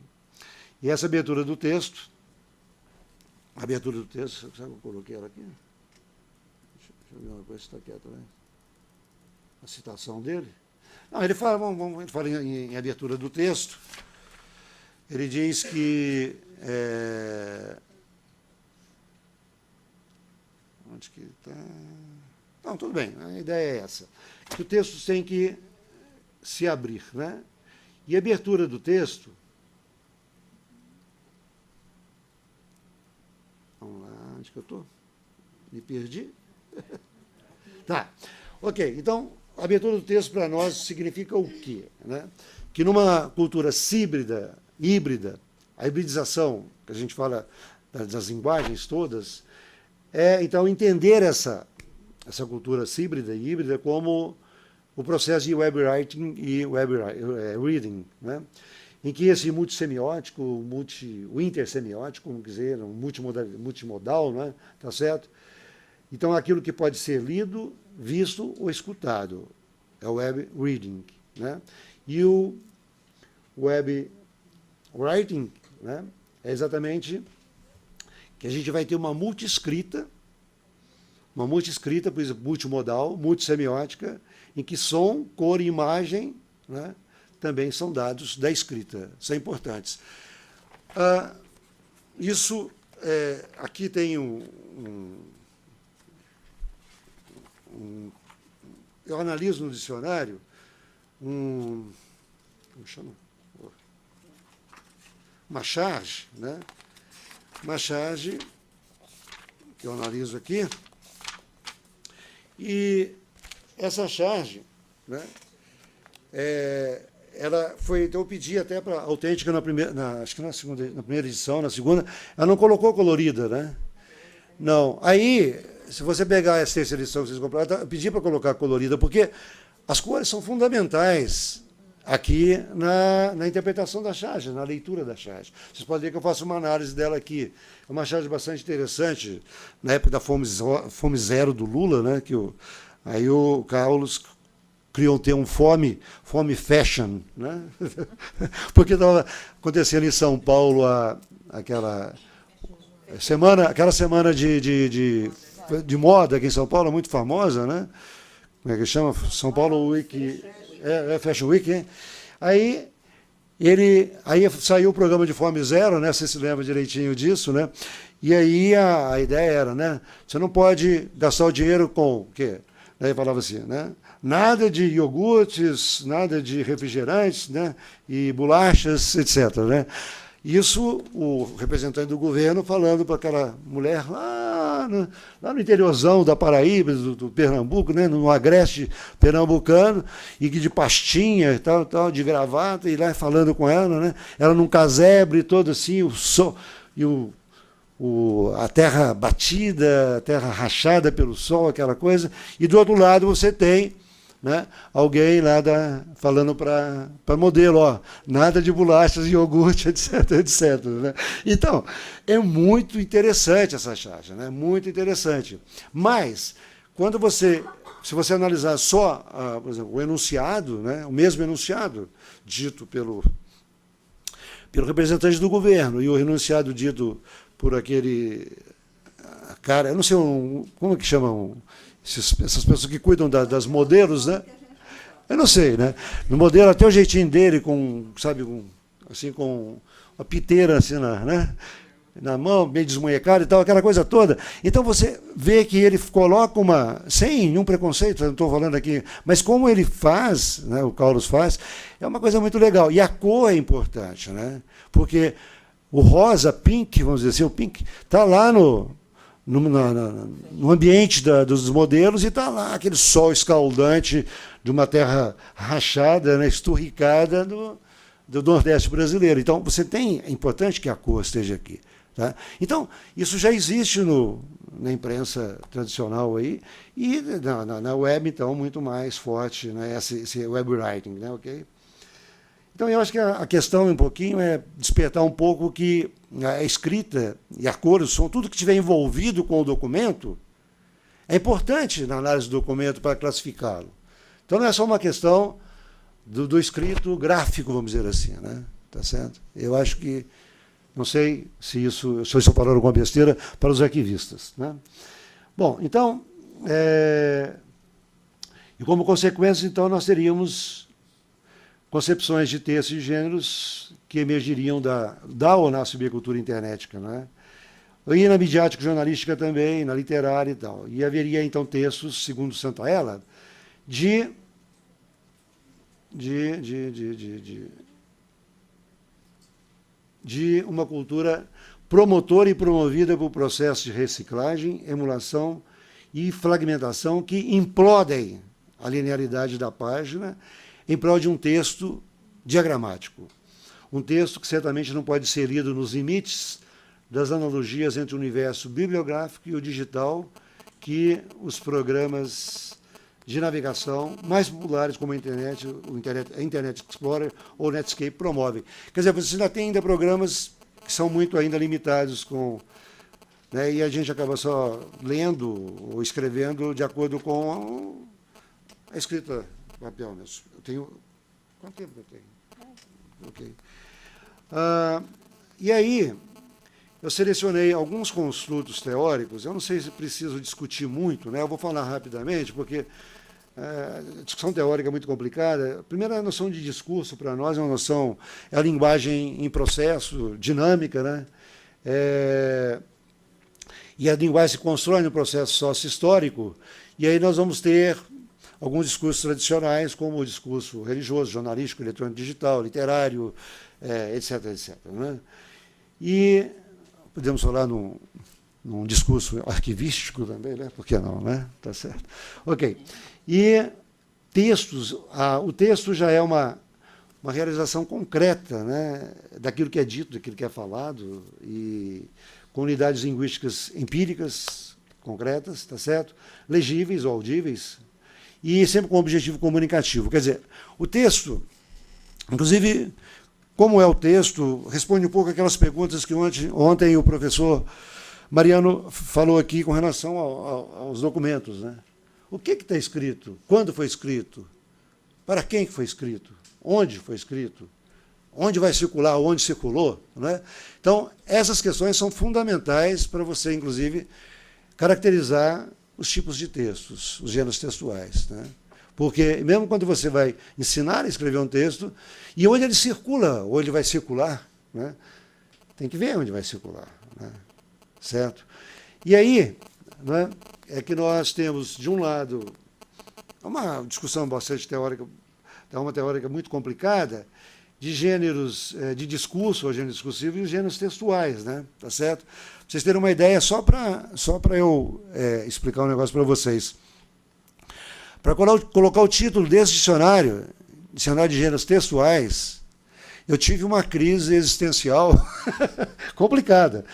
A: E essa abertura do texto, sabe que eu coloquei ela aqui? Deixa eu ver uma coisa se está quieta, né? A citação dele. Não, ele fala, ele fala em abertura do texto, ele diz que... onde que está? Não, tudo bem, a ideia é essa. Que o texto tem que se abrir, né? E a abertura do texto... Vamos lá, onde que eu estou? Me perdi? Tá, ok. Então, a abertura do texto para nós significa o quê? Né? Que numa cultura híbrida, a hibridização, que a gente fala das linguagens todas, então, entender essa cultura híbrida e híbrida como o processo de web writing e web reading, né? Em que esse multissemiótico, o intersemiótico, como dizer, um multimodal, né? Tá certo? Então, aquilo que pode ser lido, visto ou escutado é o web reading, né? E o web writing, né? É exatamente que a gente vai ter uma multi-escrita, por exemplo, multimodal, multissemiótica, em que som, cor e imagem, né, também são dados da escrita, são importantes. Aqui tem eu analiso no dicionário como chama? Uma charge, né? Uma charge que eu analiso aqui, e essa charge, né, ela foi, então eu pedi até para a Autêntica acho que na primeira edição, na segunda, ela não colocou colorida, né? Não. Aí, se você pegar essa terceira edição que vocês compraram, eu pedi para colocar colorida, porque as cores são fundamentais aqui na interpretação da charge, na leitura da charge. Vocês podem ver que eu faço uma análise dela aqui. É uma charge bastante interessante, na época da Fome Zero do Lula, né, aí o Carlos criou um termo fome fashion, né? Porque estava acontecendo em São Paulo aquela semana de moda aqui em São Paulo, muito famosa, né? Como é que chama? São Paulo Week... Fashion Week, hein? Aí saiu o programa de Fome Zero, né? Você se lembra direitinho disso, né? E aí a ideia era, né? Você não pode gastar o dinheiro com o quê? Aí falava assim, né? Nada de iogurtes, nada de refrigerantes, né? E bolachas, etc., né? Isso, o representante do governo falando para aquela mulher lá no interiorzão da Paraíba, do Pernambuco, né, no agreste pernambucano, e que de pastinha e tal, de gravata, e lá falando com ela, né, ela num casebre todo assim, o sol, e a terra batida, a terra rachada pelo sol, aquela coisa, e do outro lado você tem, né, alguém lá falando para modelo, ó, nada de bolachas, iogurte, etc, etc. Né? Então, é muito interessante essa charge, né? Muito interessante. Mas, se você analisar só, por exemplo, o enunciado, né, o mesmo enunciado dito pelo representante do governo e o enunciado dito por aquele cara, eu não sei, como é que chamam essas pessoas que cuidam das modelos, né? Eu não sei, né? No modelo, até o jeitinho dele, sabe, com uma piteira assim, né? Na mão, meio desmunhecado e tal, aquela coisa toda. Então você vê que ele coloca sem nenhum preconceito, não estou falando aqui, mas como ele faz, né, o Carlos faz, é uma coisa muito legal. E a cor é importante, né? Porque o rosa, pink, vamos dizer assim, o pink, está lá no ambiente dos modelos, e está lá aquele sol escaldante de uma terra rachada, né, esturricada do Nordeste brasileiro. Então, é importante que a cor esteja aqui. Tá? Então, isso já existe na imprensa tradicional aí, e na web, então, muito mais forte, né, esse web writing. Né, okay? Então, eu acho que a questão um pouquinho é despertar um pouco que a escrita e a cor, o som, tudo que estiver envolvido com o documento, é importante na análise do documento para classificá-lo. Então, não é só uma questão do escrito gráfico, vamos dizer assim, né? Tá certo? Eu acho que, não sei se eu estou falando alguma besteira para os arquivistas, né? Bom, então, e como consequência, então, nós teríamos concepções de textos e gêneros que emergiriam da ou na subcultura internética, né? E na midiática jornalística também, na literária e tal. E haveria, então, textos, segundo Santaella, de uma cultura promotora e promovida por processos de reciclagem, emulação e fragmentação que implodem a linearidade da página em prol de um texto diagramático. Um texto que certamente não pode ser lido nos limites das analogias entre o universo bibliográfico e o digital que os programas de navegação mais populares como a Internet Explorer ou o Netscape promovem. Quer dizer, você ainda tem ainda programas que são muito ainda limitados com... Né, e a gente acaba só lendo ou escrevendo de acordo com a escrita papel mesmo. Eu tenho... Quanto tempo eu tenho? Ok. E aí, eu selecionei alguns construtos teóricos, eu não sei se preciso discutir muito, né? Eu vou falar rapidamente, porque a discussão teórica é muito complicada. A primeira noção de discurso, para nós, é a linguagem em processo, dinâmica, né? E a linguagem se constrói no processo sócio-histórico, e aí nós vamos ter alguns discursos tradicionais, como o discurso religioso, jornalístico, eletrônico, digital, literário, etc., etc., né? E podemos falar num discurso arquivístico também, né? Por que não, né? Tá certo. Ok. E textos, o texto já é uma realização concreta, né? Daquilo que é dito, daquilo que é falado, e com unidades linguísticas empíricas, concretas, tá certo? Legíveis ou audíveis, e sempre com objetivo comunicativo. Quer dizer, o texto, inclusive, como é o texto, responde um pouco aquelas perguntas que ontem o professor Mariano falou aqui com relação aos documentos, né? O que está escrito? Quando foi escrito? Para quem foi escrito? Onde foi escrito? Onde vai circular? Onde circulou? Né? Então, essas questões são fundamentais para você, inclusive, caracterizar os tipos de textos, os gêneros textuais, né? Porque, mesmo quando você vai ensinar a escrever um texto, e onde ele circula, ou ele vai circular, né? Tem que ver onde vai circular, né? Certo? E aí, né, é que nós temos, de um lado, uma discussão bastante teórica, uma teórica muito complicada, de gêneros de discurso, ou gênero discursivo, e os gêneros textuais, né? Tá certo? Pra vocês terem uma ideia, só para eu explicar um negócio para vocês. Para colocar o título desse dicionário de gêneros textuais, eu tive uma crise existencial complicada,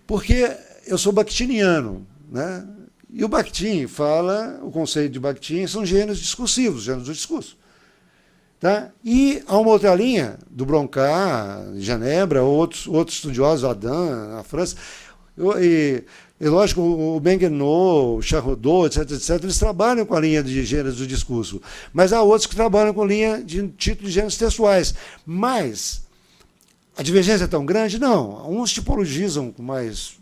A: porque eu sou bakhtiniano, né? E o Bakhtin fala, o conceito de Bakhtin são gêneros discursivos, gêneros do discurso. Tá? E há uma outra linha, do Broncat, de Genebra, outros estudiosos, Adam, na França, e lógico, o Benguenot, o Charrodot, etc., eles trabalham com a linha de gêneros do discurso, mas há outros que trabalham com linha de título de gêneros textuais. Mas a divergência é tão grande? Não. Uns tipologizam com mais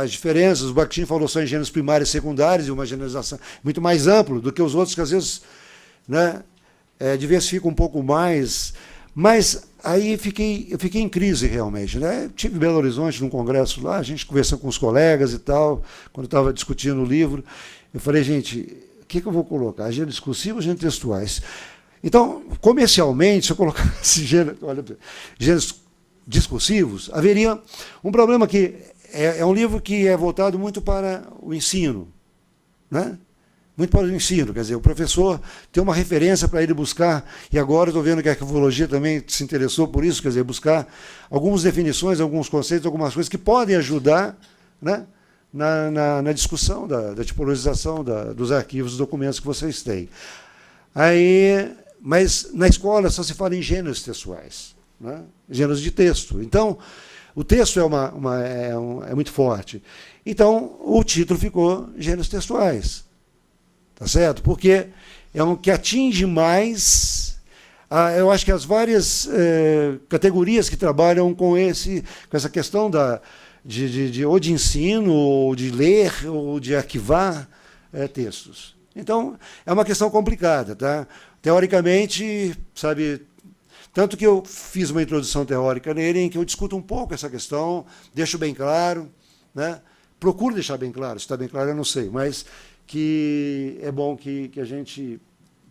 A: diferenças. O Bakhtin falou só em gêneros primários e secundários, e uma generalização muito mais ampla do que os outros, que às vezes, né, diversifica um pouco mais, mas aí eu fiquei em crise realmente, né? Tive em Belo Horizonte num congresso lá, a gente conversando com os colegas e tal, quando estava discutindo o livro, eu falei, gente, o que eu vou colocar? Gêneros discursivos ou gêneros textuais? Então, comercialmente, se eu colocasse gêneros discursivos, haveria um problema que é um livro que é voltado muito para o ensino, né? Muito para o ensino, quer dizer, o professor tem uma referência para ele buscar, e agora estou vendo que a arquivologia também se interessou por isso, quer dizer, buscar algumas definições, alguns conceitos, algumas coisas que podem ajudar, né, na discussão da tipologização dos arquivos, dos documentos que vocês têm. Aí, mas na escola só se fala em gêneros textuais, né? Gêneros de texto. Então, o texto é muito forte. Então, o título ficou Gêneros Textuais. Tá certo? Porque é um que atinge mais, eu acho que as várias categorias que trabalham com essa questão ou de ensino, ou de ler, ou de arquivar textos. Então, é uma questão complicada. Tá? Teoricamente, sabe, tanto que eu fiz uma introdução teórica nele, em que eu discuto um pouco essa questão, deixo bem claro, né? Procuro deixar bem claro, se está bem claro eu não sei, mas que é bom que a gente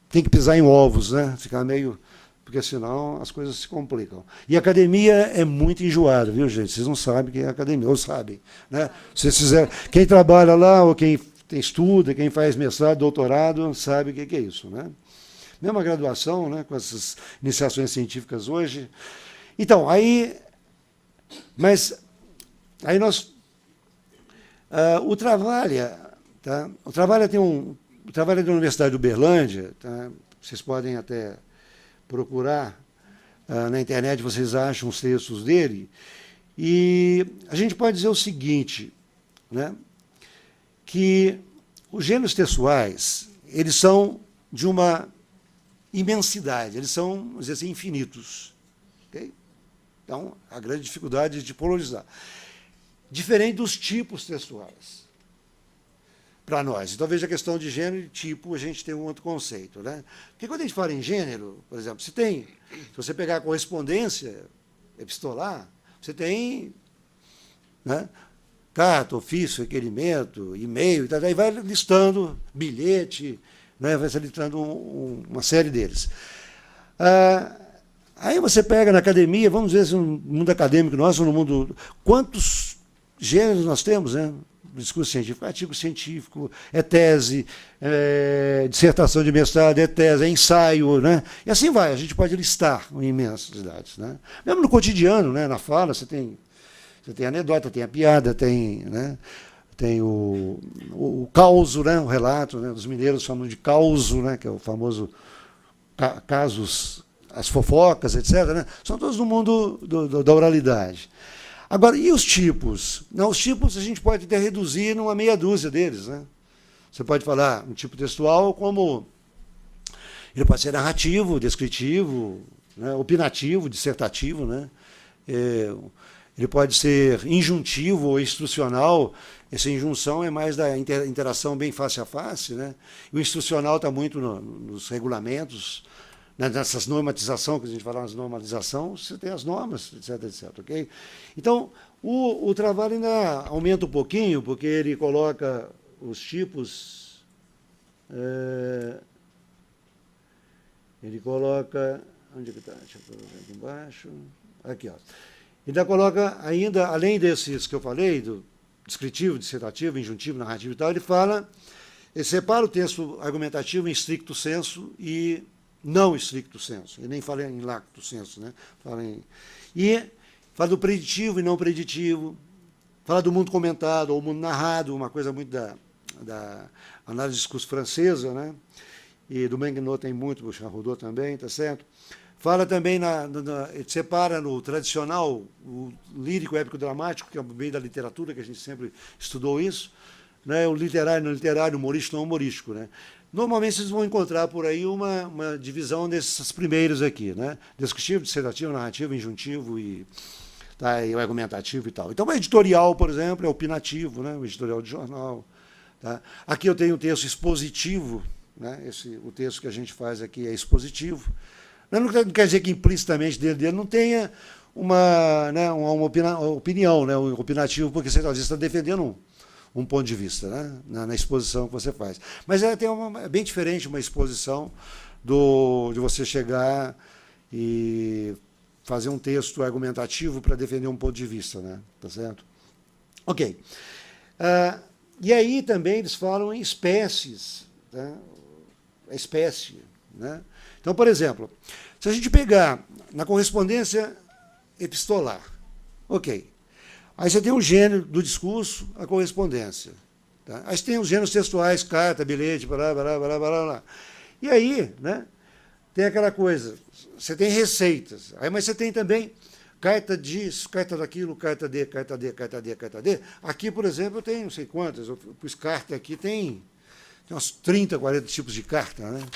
A: tem que pisar em ovos, né? Ficar meio... Porque senão as coisas se complicam. E a academia é muito enjoada, viu, gente? Vocês não sabem o que é academia, ou sabem. Né? Vocês fizeram, quem trabalha lá, ou quem estuda, quem faz mestrado, doutorado, sabe o que é isso. Né? Mesmo a graduação, né, com essas iniciações científicas hoje. Então, mas aí nós... o Travalha, tá? O Travalha é da Universidade de Uberlândia, tá? Vocês podem até procurar na internet, vocês acham os textos dele, e a gente pode dizer o seguinte, né? Que os gêneros textuais, eles são de uma imensidade, eles são, vamos dizer assim, infinitos. Okay? Então, a grande dificuldade de polarizar. Diferente dos tipos textuais, para nós. Então, veja a questão de gênero e tipo, a gente tem um outro conceito. Né? Porque quando a gente fala em gênero, por exemplo, se você pegar a correspondência epistolar, você tem, né, carta, ofício, requerimento, e-mail, e vai listando bilhete, né, vai listando uma série deles. Aí você pega na academia, vamos ver se no mundo acadêmico nosso, no mundo... Quantos gêneros nós temos, né? Discurso científico, artigo científico, é tese, dissertação de mestrado, é tese, é ensaio, né? E assim vai, a gente pode listar imensidades. Né? Mesmo no cotidiano, né, na fala, você tem a anedota, tem a piada, tem, né, tem o causo, né, o relato, né, os mineiros chamam de causo, né, que é o famoso casos, as fofocas, etc. Né? São todos do mundo da oralidade. Agora, e os tipos? Não, os tipos a gente pode até reduzir numa meia dúzia deles. Né? Você pode falar um tipo textual como... Ele pode ser narrativo, descritivo, né? Opinativo, dissertativo. Né? Ele pode ser injuntivo ou instrucional. Essa injunção é mais da interação bem face a face. Né? E o instrucional está muito nos regulamentos, nessas normatização, que a gente fala nas normalização, você tem as normas, etc, etc, ok? Então, o trabalho ainda aumenta um pouquinho, porque ele coloca os tipos, ele coloca, onde que está? Deixa eu colocar aqui embaixo, aqui, ó. Ainda coloca, ainda, além desses que eu falei, do descritivo, dissertativo, injuntivo, narrativo e tal, ele separa o texto argumentativo em stricto sensu e não stricto sensu, ele nem fala em lacto sensu, né? Fala do preditivo e não preditivo, fala do mundo comentado ou mundo narrado, uma coisa muito da análise de discurso francesa, né? E do Menguinot tem muito, do Charrodot também, tá certo? Fala também, ele separa no tradicional, o lírico épico dramático, que é o meio da literatura, que a gente sempre estudou isso, né? O literário, não literário, humorístico, não humorístico, né? Normalmente vocês vão encontrar por aí uma divisão desses primeiros aqui, né? Descritivo, dissertativo, narrativo, injuntivo e o argumentativo e tal. Então, o editorial, por exemplo, é opinativo, né? O editorial de jornal. Tá? Aqui eu tenho um texto expositivo, né? O texto que a gente faz aqui é expositivo. Não quer dizer que implicitamente dele não tenha uma opinião, né? Um opinativo, porque você às vezes está defendendo um ponto de vista, né, na exposição que você faz. Mas é bem diferente uma exposição de você chegar e fazer um texto argumentativo para defender um ponto de vista. Né, tá certo? Ok. E aí também eles falam em espécies. Tá? A espécie. Né? Então, por exemplo, se a gente pegar na correspondência epistolar, ok. Aí você tem um gênero do discurso, a correspondência. Tá? Aí você tem os gêneros textuais, carta, bilhete, blá, blá, blá, blá, blá, blá. E aí, né, tem aquela coisa, você tem receitas, aí, mas você tem também carta disso, carta daquilo, carta D, carta D, carta D, carta D. Aqui, por exemplo, eu tenho não sei quantas, eu pus carta aqui, tem uns 30, 40 tipos de carta, né?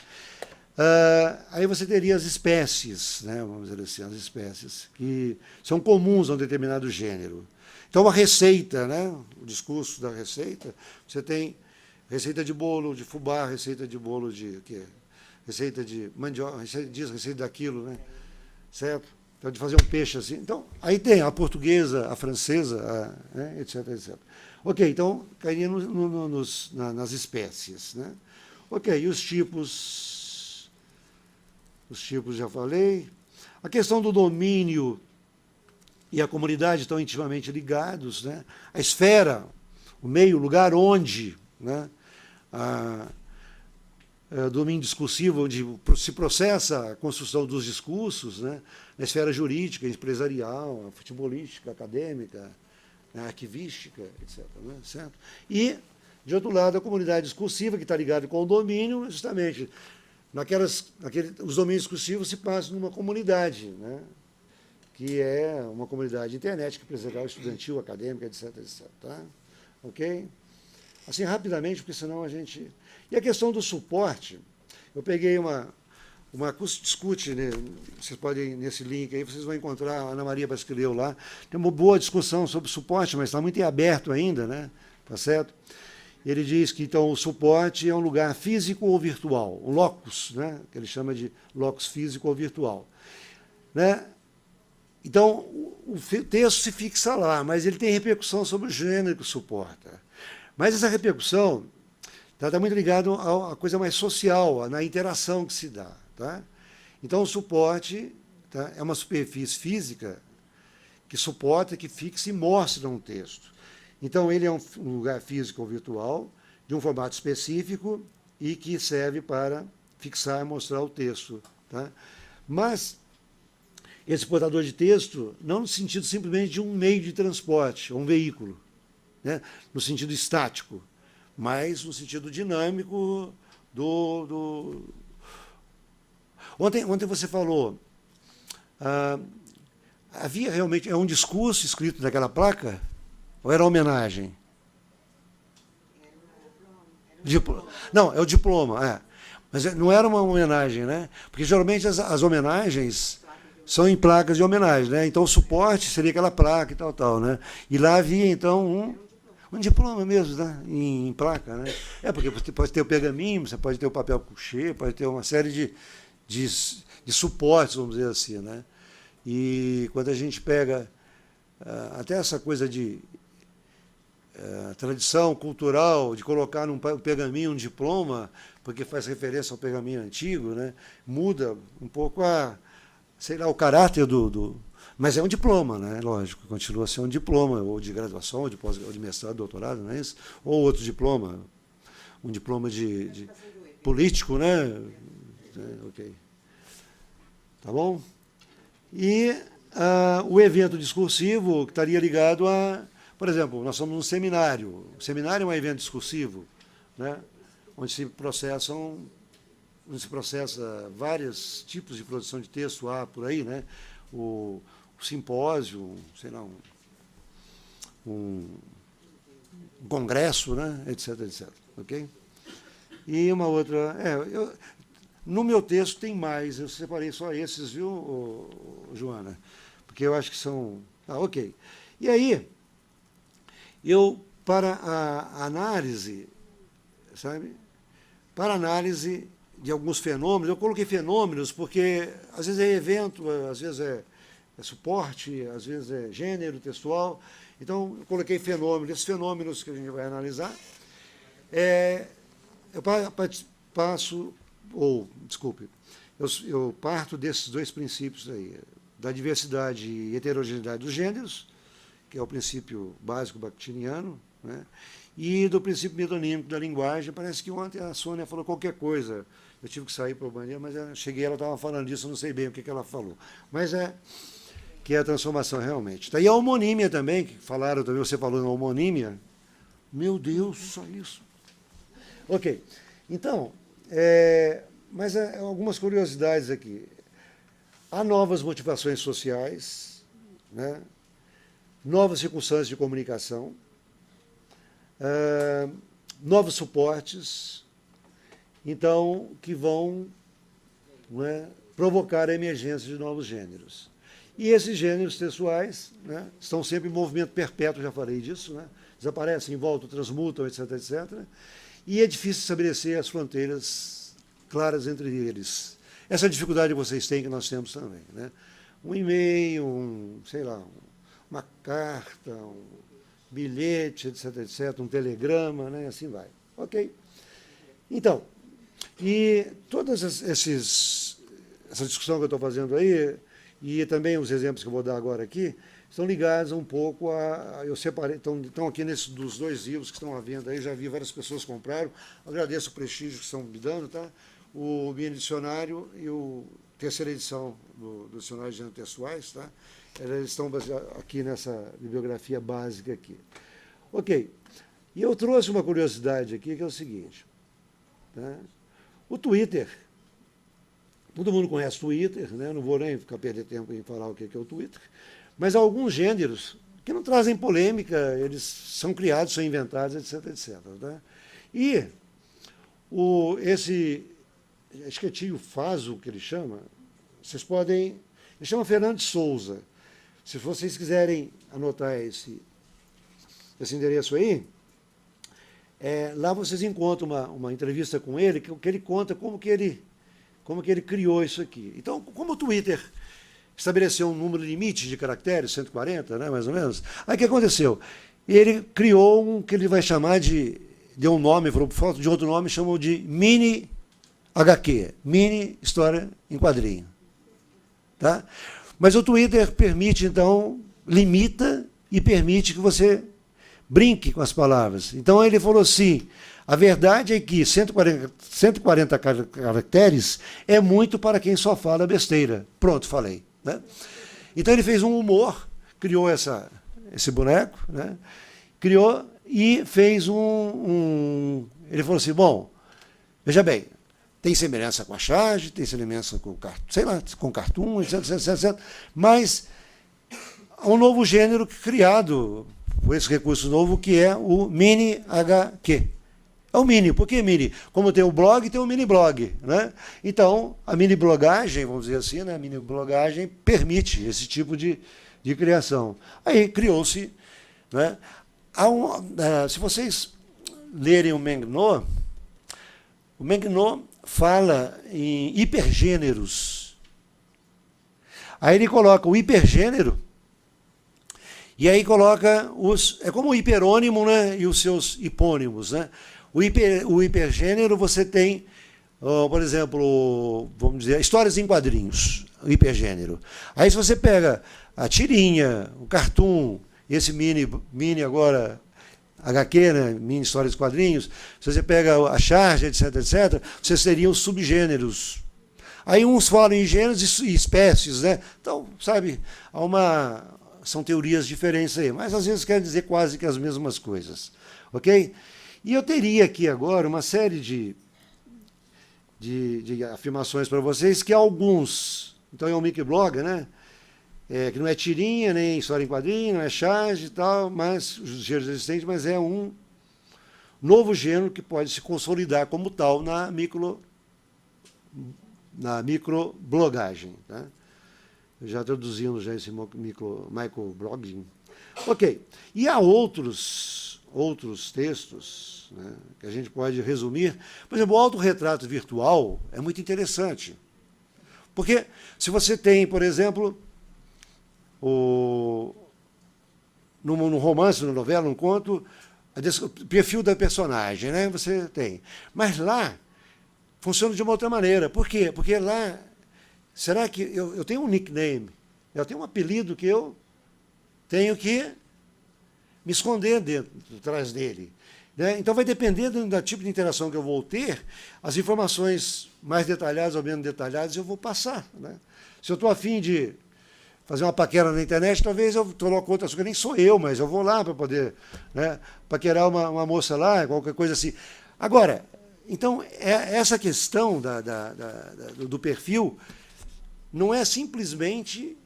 A: Aí você teria as espécies, né, vamos dizer assim, as espécies, que são comuns a um determinado gênero. Então, a receita, né, o discurso da receita, você tem receita de bolo de fubá, receita de bolo de o quê? Receita de mandioca, receita disso, receita daquilo, né? Certo? Então, de fazer um peixe assim. Então, aí tem a portuguesa, a francesa, né, etc, etc. Ok, então, cairia nas espécies, né? Ok, e os tipos... Os tipos já falei. A questão do domínio e a comunidade estão intimamente ligados, né? A esfera, o meio, o lugar onde, né, o domínio discursivo, onde se processa a construção dos discursos, né, na esfera jurídica, empresarial, futebolística, acadêmica, arquivística, etc. Né, certo? E, de outro lado, a comunidade discursiva, que está ligada com o domínio, justamente... os domínios discursivos se passam numa comunidade, né, que é uma comunidade internet, empresarial, estudantil, acadêmica, etc, etc. Tá? Ok? Assim, rapidamente, porque senão a gente... E a questão do suporte, eu peguei uma discute, né, vocês podem, nesse link aí, vocês vão encontrar, a Ana Maria Basquileu lá, tem uma boa discussão sobre suporte, mas está muito em aberto ainda, né? Tá certo? Ele diz que, então, o suporte é um lugar físico ou virtual, um locus, né, que ele chama de locus físico ou virtual. Né? Então, o texto se fixa lá, mas ele tem repercussão sobre o gênero que suporta. Mas essa repercussão está muito ligada à coisa mais social, na interação que se dá. Tá? Então, o suporte, tá, é uma superfície física que suporta, que fixa e mostra um texto. Então, ele é um lugar físico ou virtual, de um formato específico e que serve para fixar e mostrar o texto. Tá? Mas, esse portador de texto, não no sentido simplesmente de um meio de transporte, um veículo, né? No sentido estático, mas no sentido dinâmico do... Ontem você falou, havia realmente um discurso escrito naquela placa? Ou era homenagem? Não, é o diploma. É. Mas não era uma homenagem, né? Porque geralmente as homenagens são em placas de homenagem, né? Então o suporte seria aquela placa e tal, né? E lá havia, então, um diploma mesmo, né? Em placa, né? É, porque você pode ter o pergaminho, você pode ter o papel couché, pode ter uma série de suportes, vamos dizer assim, né? E quando a gente pega até essa coisa de tradição cultural de colocar num pergaminho um diploma, porque faz referência ao pergaminho antigo, né? Muda um pouco sei lá, o caráter mas é um diploma, né? Lógico, continua a ser um diploma, ou de graduação, ou de mestrado, doutorado, não é isso? Ou outro diploma, um diploma de político, né? Ok. Tá bom? E o evento discursivo que estaria ligado a... Por exemplo, nós somos um seminário. O seminário é um evento discursivo, né, onde se processa vários tipos de produção de texto, há por aí, né, o simpósio, sei lá, um congresso, né, etc, etc. Ok? E uma outra... no meu texto tem mais, eu separei só esses, viu, Joana? Porque eu acho que são... ok. E aí... para a análise, sabe? Para análise de alguns fenômenos, eu coloquei fenômenos porque às vezes é evento, às vezes é suporte, às vezes é gênero textual. Então, eu coloquei fenômenos. Esses fenômenos que a gente vai analisar, eu parto desses dois princípios aí, da diversidade e heterogeneidade dos gêneros, que é o princípio básico bakhtiniano, né? E do princípio metonímico da linguagem. Parece que ontem a Sônia falou qualquer coisa. Eu tive que sair para o banheiro, mas eu cheguei, ela estava falando disso, eu não sei bem o que ela falou. Mas que é a transformação realmente. E a homonímia também, que falaram também, você falou na homonímia. Meu Deus, só isso. Ok. Então, mas algumas curiosidades aqui. Há novas motivações sociais, né? Novas circunstâncias de comunicação, novos suportes, então, que vão, né, provocar a emergência de novos gêneros. E esses gêneros textuais, né, estão sempre em movimento perpétuo, já falei disso, né? Desaparecem, voltam, transmutam, etc., etc. E é difícil estabelecer as fronteiras claras entre eles. Essa dificuldade que vocês têm, que nós temos também, né? Um e-mail, sei lá, uma carta, um bilhete, etc., etc., um telegrama, né? Assim vai. Ok? Então, e todas essa discussão que eu estou fazendo aí, e também os exemplos que eu vou dar agora aqui, estão ligados um pouco a... Eu separei, estão aqui dos 2 livros que estão à venda aí, já vi várias pessoas compraram, agradeço o prestígio que estão me dando, tá? O Mini Dicionário e a terceira edição do Dicionário de Gêneros Textuais, tá? Eles estão aqui nessa bibliografia básica aqui. Ok. E eu trouxe uma curiosidade aqui, que é o seguinte, tá? O Twitter, todo mundo conhece o Twitter, né? Não vou nem ficar perder tempo em falar o que é o Twitter, mas há alguns gêneros que não trazem polêmica, eles são criados, são inventados, etc., etc., tá? E acho que é Tio Faso, que ele chama, vocês podem... Ele chama Fernando de Souza. Se vocês quiserem anotar esse endereço aí, lá vocês encontram uma entrevista com ele, que ele conta como que ele criou isso aqui. Então, como o Twitter estabeleceu um número limite de caracteres, 140, né, mais ou menos, aí o que aconteceu? Ele criou um que ele vai chamar deu um nome, por falta de outro nome, chamou de Mini HQ, Mini História em Quadrinho. Tá? Mas o Twitter permite, então, limita e permite que você brinque com as palavras. Então ele falou assim, a verdade é que 140 caracteres é muito para quem só fala besteira. Pronto, falei. Né? Então ele fez um humor, criou esse boneco, né? Criou e fez ele falou assim, bom, veja bem, tem semelhança com a charge, tem semelhança com, sei lá, com cartoon, etc., etc., etc., mas há um novo gênero criado por esse recurso novo, que é o Mini HQ. É o Mini. Por que Mini? Como tem o blog, tem o Mini blog. Né? Então, a mini blogagem, vamos dizer assim, né? A mini blogagem permite esse tipo de criação. Aí criou-se... Né? Se vocês lerem o Mengno fala em hipergêneros. Aí ele coloca o hipergênero, e aí coloca é como o hiperônimo, né, e os seus hipônimos. Né? O hipergênero você tem, por exemplo, vamos dizer, histórias em quadrinhos, o hipergênero. Aí se você pega a tirinha, o cartoon, esse mini agora... HQ, né, mini histórias de quadrinhos, se você pega a charge, etc., etc., vocês teriam subgêneros. Aí uns falam em gêneros e espécies, né? Então, sabe, são teorias diferentes aí, mas às vezes quer dizer quase que as mesmas coisas. Ok? E eu teria aqui agora uma série de afirmações para vocês, que alguns, então é um microblog, né? Que não é tirinha, nem história em quadrinho, não é charge e tal, mas os gêneros existentes, mas é um novo gênero que pode se consolidar como tal na microblogagem. Tá? Já traduzindo já esse microblogging. Ok. E há outros textos, né, que a gente pode resumir. Por exemplo, o autorretrato virtual é muito interessante. Porque se você tem, por exemplo... no romance, na novela, num conto, o perfil da personagem, né? Você tem. Mas lá funciona de uma outra maneira. Por quê? Porque lá, será que eu tenho um nickname, eu tenho um apelido que eu tenho que me esconder atrás dele. Né? Então vai depender do tipo de interação que eu vou ter, as informações mais detalhadas ou menos detalhadas eu vou passar. Né? Se eu estou afim de fazer uma paquera na internet, talvez eu coloque outras coisas, nem sou eu, mas eu vou lá para poder, né, paquerar uma moça lá, qualquer coisa assim. Agora, Então, essa questão do perfil não é simplesmente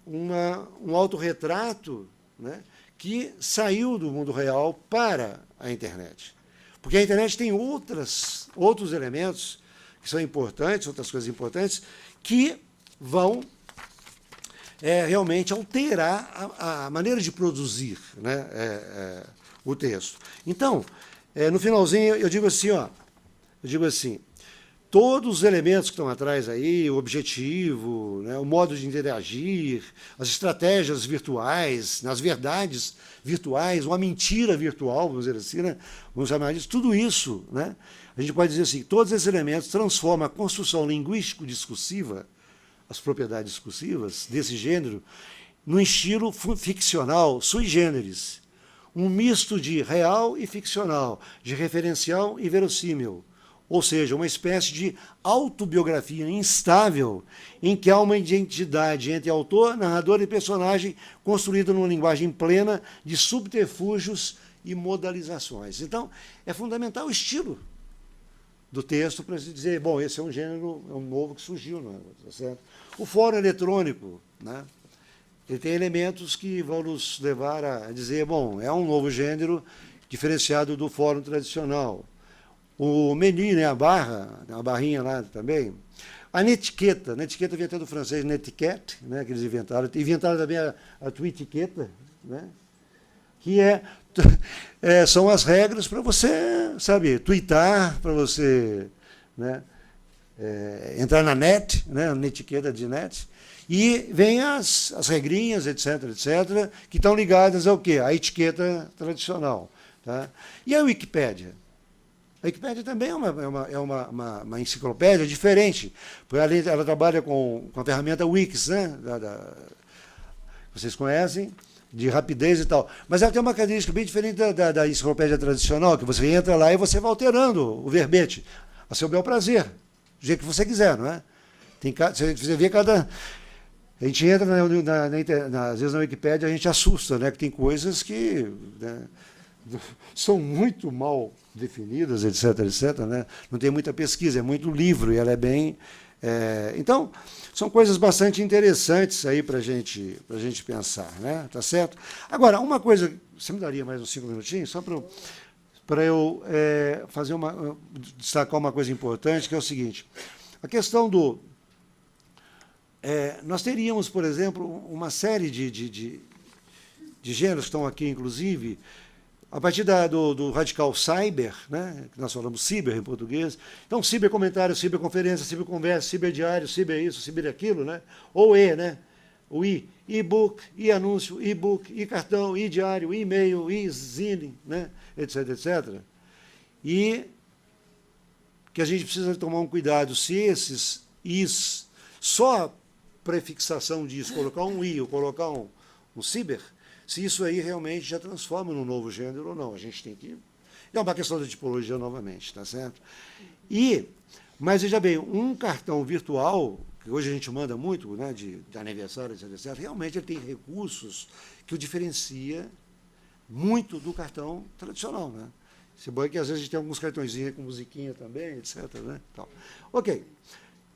A: um autorretrato, né, que saiu do mundo real para a internet. Porque a internet tem outros elementos que são importantes, outras coisas importantes, que vão realmente alterar a maneira de produzir, né, o texto. Então, no finalzinho, eu digo assim, todos os elementos que estão atrás aí, o objetivo, né, o modo de interagir, as estratégias virtuais, as verdades virtuais, uma mentira virtual, vamos dizer assim, né, vamos chamar disso, tudo isso, né, a gente pode dizer assim, todos esses elementos transformam a construção linguístico-discursiva, as propriedades discursivas desse gênero, num estilo ficcional sui generis, um misto de real e ficcional, de referencial e verossímil, ou seja, uma espécie de autobiografia instável em que há uma identidade entre autor, narrador e personagem construída numa linguagem plena de subterfúgios e modalizações. Então, é fundamental o estilo do texto para se dizer, bom, esse é um gênero, é um novo que surgiu, não é? Tá certo? O fórum eletrônico, né? Ele tem elementos que vão nos levar a dizer, bom, é um novo gênero diferenciado do fórum tradicional. O menu, né, a barrinha lá também. A netiqueta vem até do francês netiquette, né, que eles inventaram. Inventaram também a tuitiqueta, né, que são as regras para você, sabe, twittar, para você, né, entrar na net, né, na etiqueta de net. E vem as regrinhas, etc., que estão ligadas ao quê? À etiqueta tradicional. Tá? E a Wikipédia? A Wikipédia também é uma enciclopédia diferente, porque ela trabalha com a ferramenta Wix, né? Vocês conhecem, de rapidez e tal. Mas ela tem uma característica bem diferente da enciclopédia tradicional, que você entra lá e você vai alterando o verbete, a seu bel prazer, do jeito que você quiser, não é? Você vê cada... A gente entra, às vezes na Wikipédia, a gente assusta, né? Que tem coisas que, né, são muito mal definidas, etc., né? Não tem muita pesquisa, é muito livro, e ela é bem... então, são coisas bastante interessantes aí para a gente pensar, né? Tá certo? Agora, uma coisa... Você me daria mais uns 5 minutinhos? Só para eu destacar uma coisa importante, que é o seguinte. A questão do... nós teríamos, por exemplo, uma série de gêneros que estão aqui, inclusive, a partir do radical cyber, né, que nós falamos ciber em português. Então, cibercomentário, ciberconferência, ciberconversa, ciberdiário, ciber isso, ciber aquilo, né? Ou né? O e-book, e-anúncio, e-book, e-cartão, e-diário, e-mail, e-zine, né? etc., etc. E que a gente precisa tomar um cuidado se esses is, só prefixação disso, colocar um i ou colocar um ciber, se isso aí realmente já transforma num novo gênero ou não. A gente tem que... É uma questão da tipologia novamente, tá certo? Mas veja bem, um cartão virtual, que hoje a gente manda muito, né, de aniversário, etc., realmente ele tem recursos que o diferencia muito do cartão tradicional, né? Se bom é que às vezes a gente tem alguns cartõezinhos com musiquinha também, etc., né? Então, ok.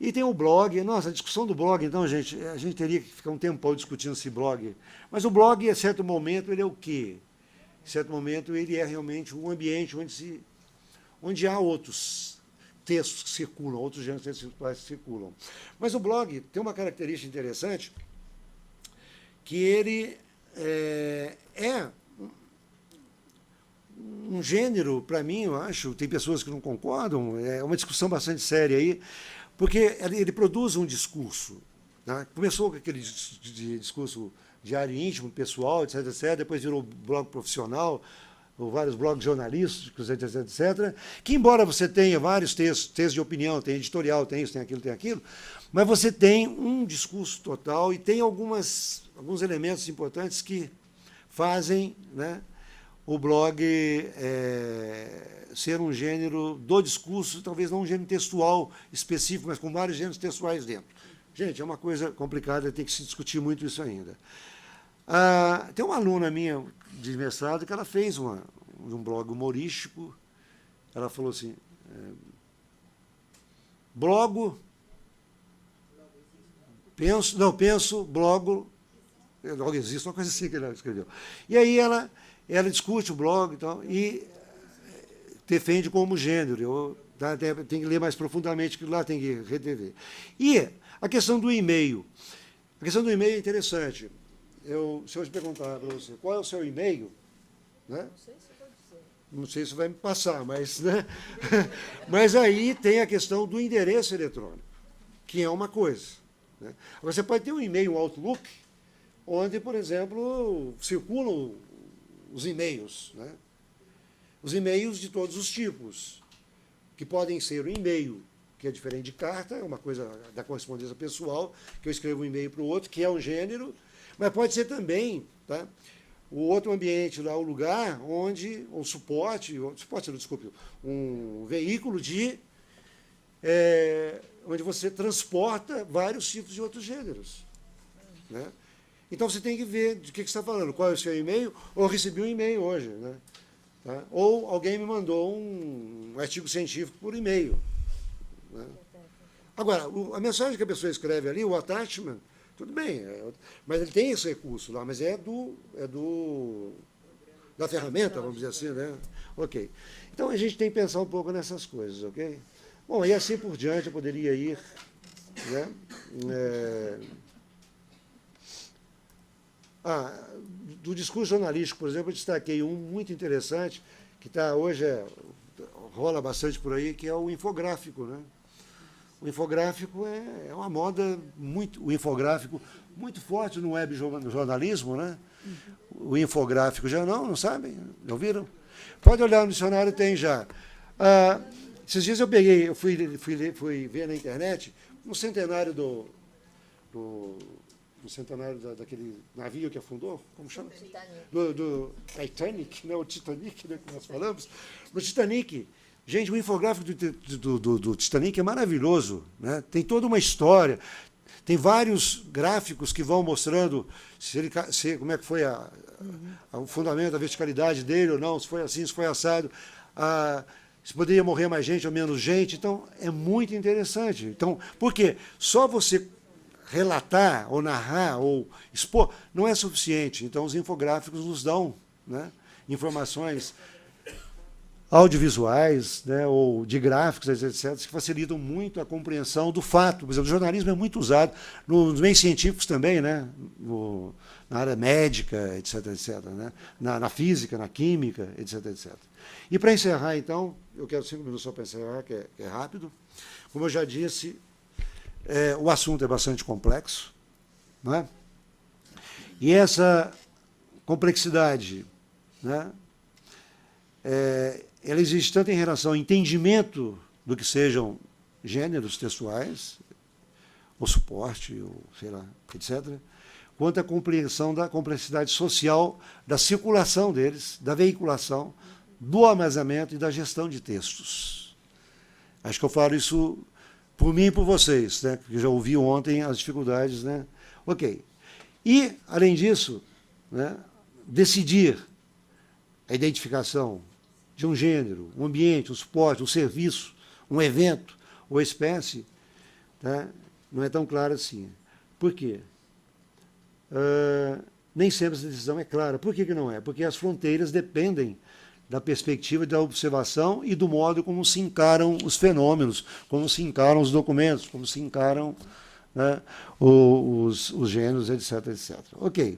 A: E tem o blog. Nossa, a discussão do blog, então, gente, a gente teria que ficar um tempão discutindo esse blog. Mas o blog, em certo momento, ele é o quê? Em certo momento, ele é realmente um ambiente onde há outros textos que circulam, outros gêneros textuais que circulam. Mas o blog tem uma característica interessante, que ele é um gênero, para mim, eu acho, tem pessoas que não concordam, é uma discussão bastante séria aí, porque ele produz um discurso. Né? Começou com aquele discurso diário íntimo, pessoal, etc., depois virou blog profissional, ou vários blogs jornalísticos, etc., que embora você tenha vários textos de opinião, tem editorial, tem isso, tem aquilo, mas você tem um discurso total e tem alguns elementos importantes que fazem, né, o blog ser um gênero do discurso, talvez não um gênero textual específico, mas com vários gêneros textuais dentro. Gente, é uma coisa complicada, tem que se discutir muito isso ainda. Tem uma aluna minha de mestrado que ela fez um blog humorístico. Ela falou assim, blogo, penso, blogo, logo existe, uma coisa assim que ela escreveu. E aí ela discute o blog e defende como gênero. Tem que ler mais profundamente, que lá tem que rever. E a questão do e-mail. A questão do e-mail é interessante. Se eu te perguntar para você, qual é o seu e-mail? Né? Não sei se vai me passar, mas, né? Mas aí tem a questão do endereço eletrônico, que é uma coisa. Né? Você pode ter um e-mail, um Outlook, onde, por exemplo, circulam os e-mails. Né? Os e-mails de todos os tipos, que podem ser o e-mail, que é diferente de carta, é uma coisa da correspondência pessoal, que eu escrevo um e-mail para o outro, que é um gênero, mas pode ser também, tá, o outro ambiente lá, o lugar onde, o suporte, desculpe, um veículo onde você transporta vários tipos de outros gêneros. Né? Então você tem que ver de que você está falando, qual é o seu e-mail, ou eu recebi um e-mail hoje, né? Tá? Ou alguém me mandou um artigo científico por e-mail. Né? Agora, a mensagem que a pessoa escreve ali, o attachment, tudo bem, mas ele tem esse recurso lá, mas da ferramenta, vamos dizer assim, né? Ok. Então a gente tem que pensar um pouco nessas coisas, ok? Bom, e assim por diante eu poderia ir, né? Do discurso jornalístico, por exemplo, eu destaquei um muito interessante, que hoje rola bastante por aí, que é o infográfico. Né? O infográfico é uma moda, o infográfico muito forte no web jornalismo. Né? O infográfico já não sabem? Não viram? Pode olhar no dicionário, tem já. Esses dias eu fui ver na internet no centenário no centenário daquele navio que afundou, como chama? Do Titanic, né? O Titanic, né, que nós falamos. No Titanic, gente, o infográfico do Titanic é maravilhoso. Né? Tem toda uma história, tem vários gráficos que vão mostrando como é que foi o fundamento, a verticalidade dele ou não, se foi assim, se foi assado, se poderia morrer mais gente ou menos gente. Então, é muito interessante. Então, por quê? Só você relatar, ou narrar, ou expor, não é suficiente. Então, os infográficos nos dão, né, informações audiovisuais, né, ou de gráficos, etc., que facilitam muito a compreensão do fato. Por exemplo, o jornalismo é muito usado nos meios científicos também, né, na área médica, etc., né, na física, na química, etc., etc. E para encerrar, então, eu quero 5 minutos só para encerrar, que é rápido. Como eu já disse, o assunto é bastante complexo, não é? E essa complexidade, né, ela existe tanto em relação ao entendimento do que sejam gêneros textuais, ou suporte, ou sei lá, etc., quanto à compreensão da complexidade social, da circulação deles, da veiculação, do armazenamento e da gestão de textos. Acho que eu falo isso por mim e por vocês, né? Porque já ouvi ontem as dificuldades, né? Ok. E, além disso, né, decidir a identificação de um gênero, um ambiente, um suporte, um serviço, um evento ou espécie, tá, não é tão claro assim. Por quê? Nem sempre essa decisão é clara. Por que não é? Porque as fronteiras dependem da perspectiva da observação e do modo como se encaram os fenômenos, como se encaram os documentos, como se encaram, né, os gêneros, etc., etc. Ok.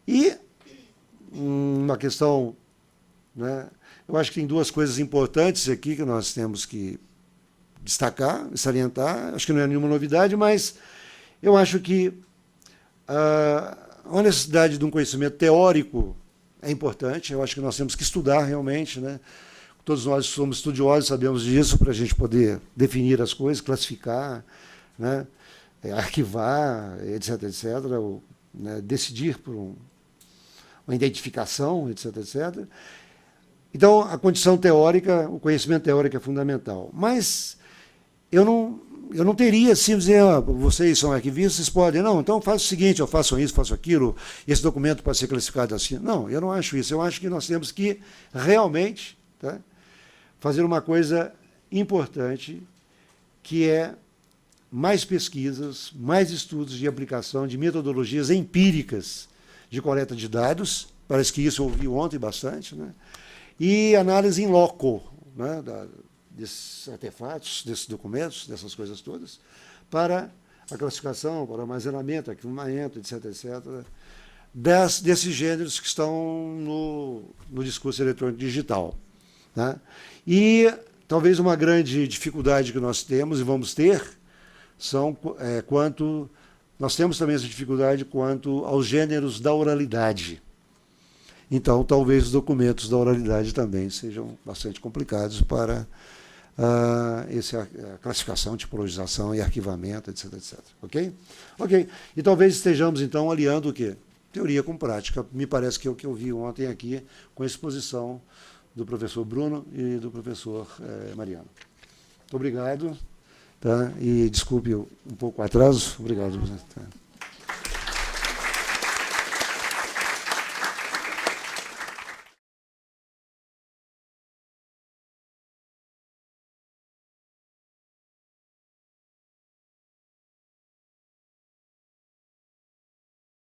A: E uma questão, né, eu acho que tem 2 coisas importantes aqui que nós temos que destacar, salientar, acho que não é nenhuma novidade, mas eu acho que a necessidade de um conhecimento teórico é importante. Eu acho que nós temos que estudar realmente, né? Todos nós somos estudiosos, sabemos disso, para a gente poder definir as coisas, classificar, né? Arquivar, etc., etc., ou, né, decidir por uma identificação, etc., etc. Então, a condição teórica, o conhecimento teórico é fundamental. Mas eu não teria assim, dizer, vocês são arquivistas, vocês podem, não, então faço o seguinte, eu faço isso, faço aquilo, esse documento pode ser classificado assim. Não, eu não acho isso. Eu acho que nós temos que realmente, tá, fazer uma coisa importante, que é mais pesquisas, mais estudos de aplicação de metodologias empíricas de coleta de dados, parece que isso eu ouvi ontem bastante, né? E análise em loco, né, desses artefatos, desses documentos, dessas coisas todas, para a classificação, para o armazenamento, arquivamento, etc., desses gêneros que estão no discurso eletrônico digital. Né? E talvez uma grande dificuldade que nós temos e vamos ter nós temos também essa dificuldade quanto aos gêneros da oralidade. Então, talvez os documentos da oralidade também sejam bastante complicados para a classificação, tipologização e arquivamento, etc., etc. Ok? Ok. E talvez estejamos, então, aliando o quê? Teoria com prática. Me parece que é o que eu vi ontem aqui com a exposição do professor Bruno e do professor Mariano. Muito obrigado. Tá? E desculpe um pouco o atraso. Obrigado. Tá?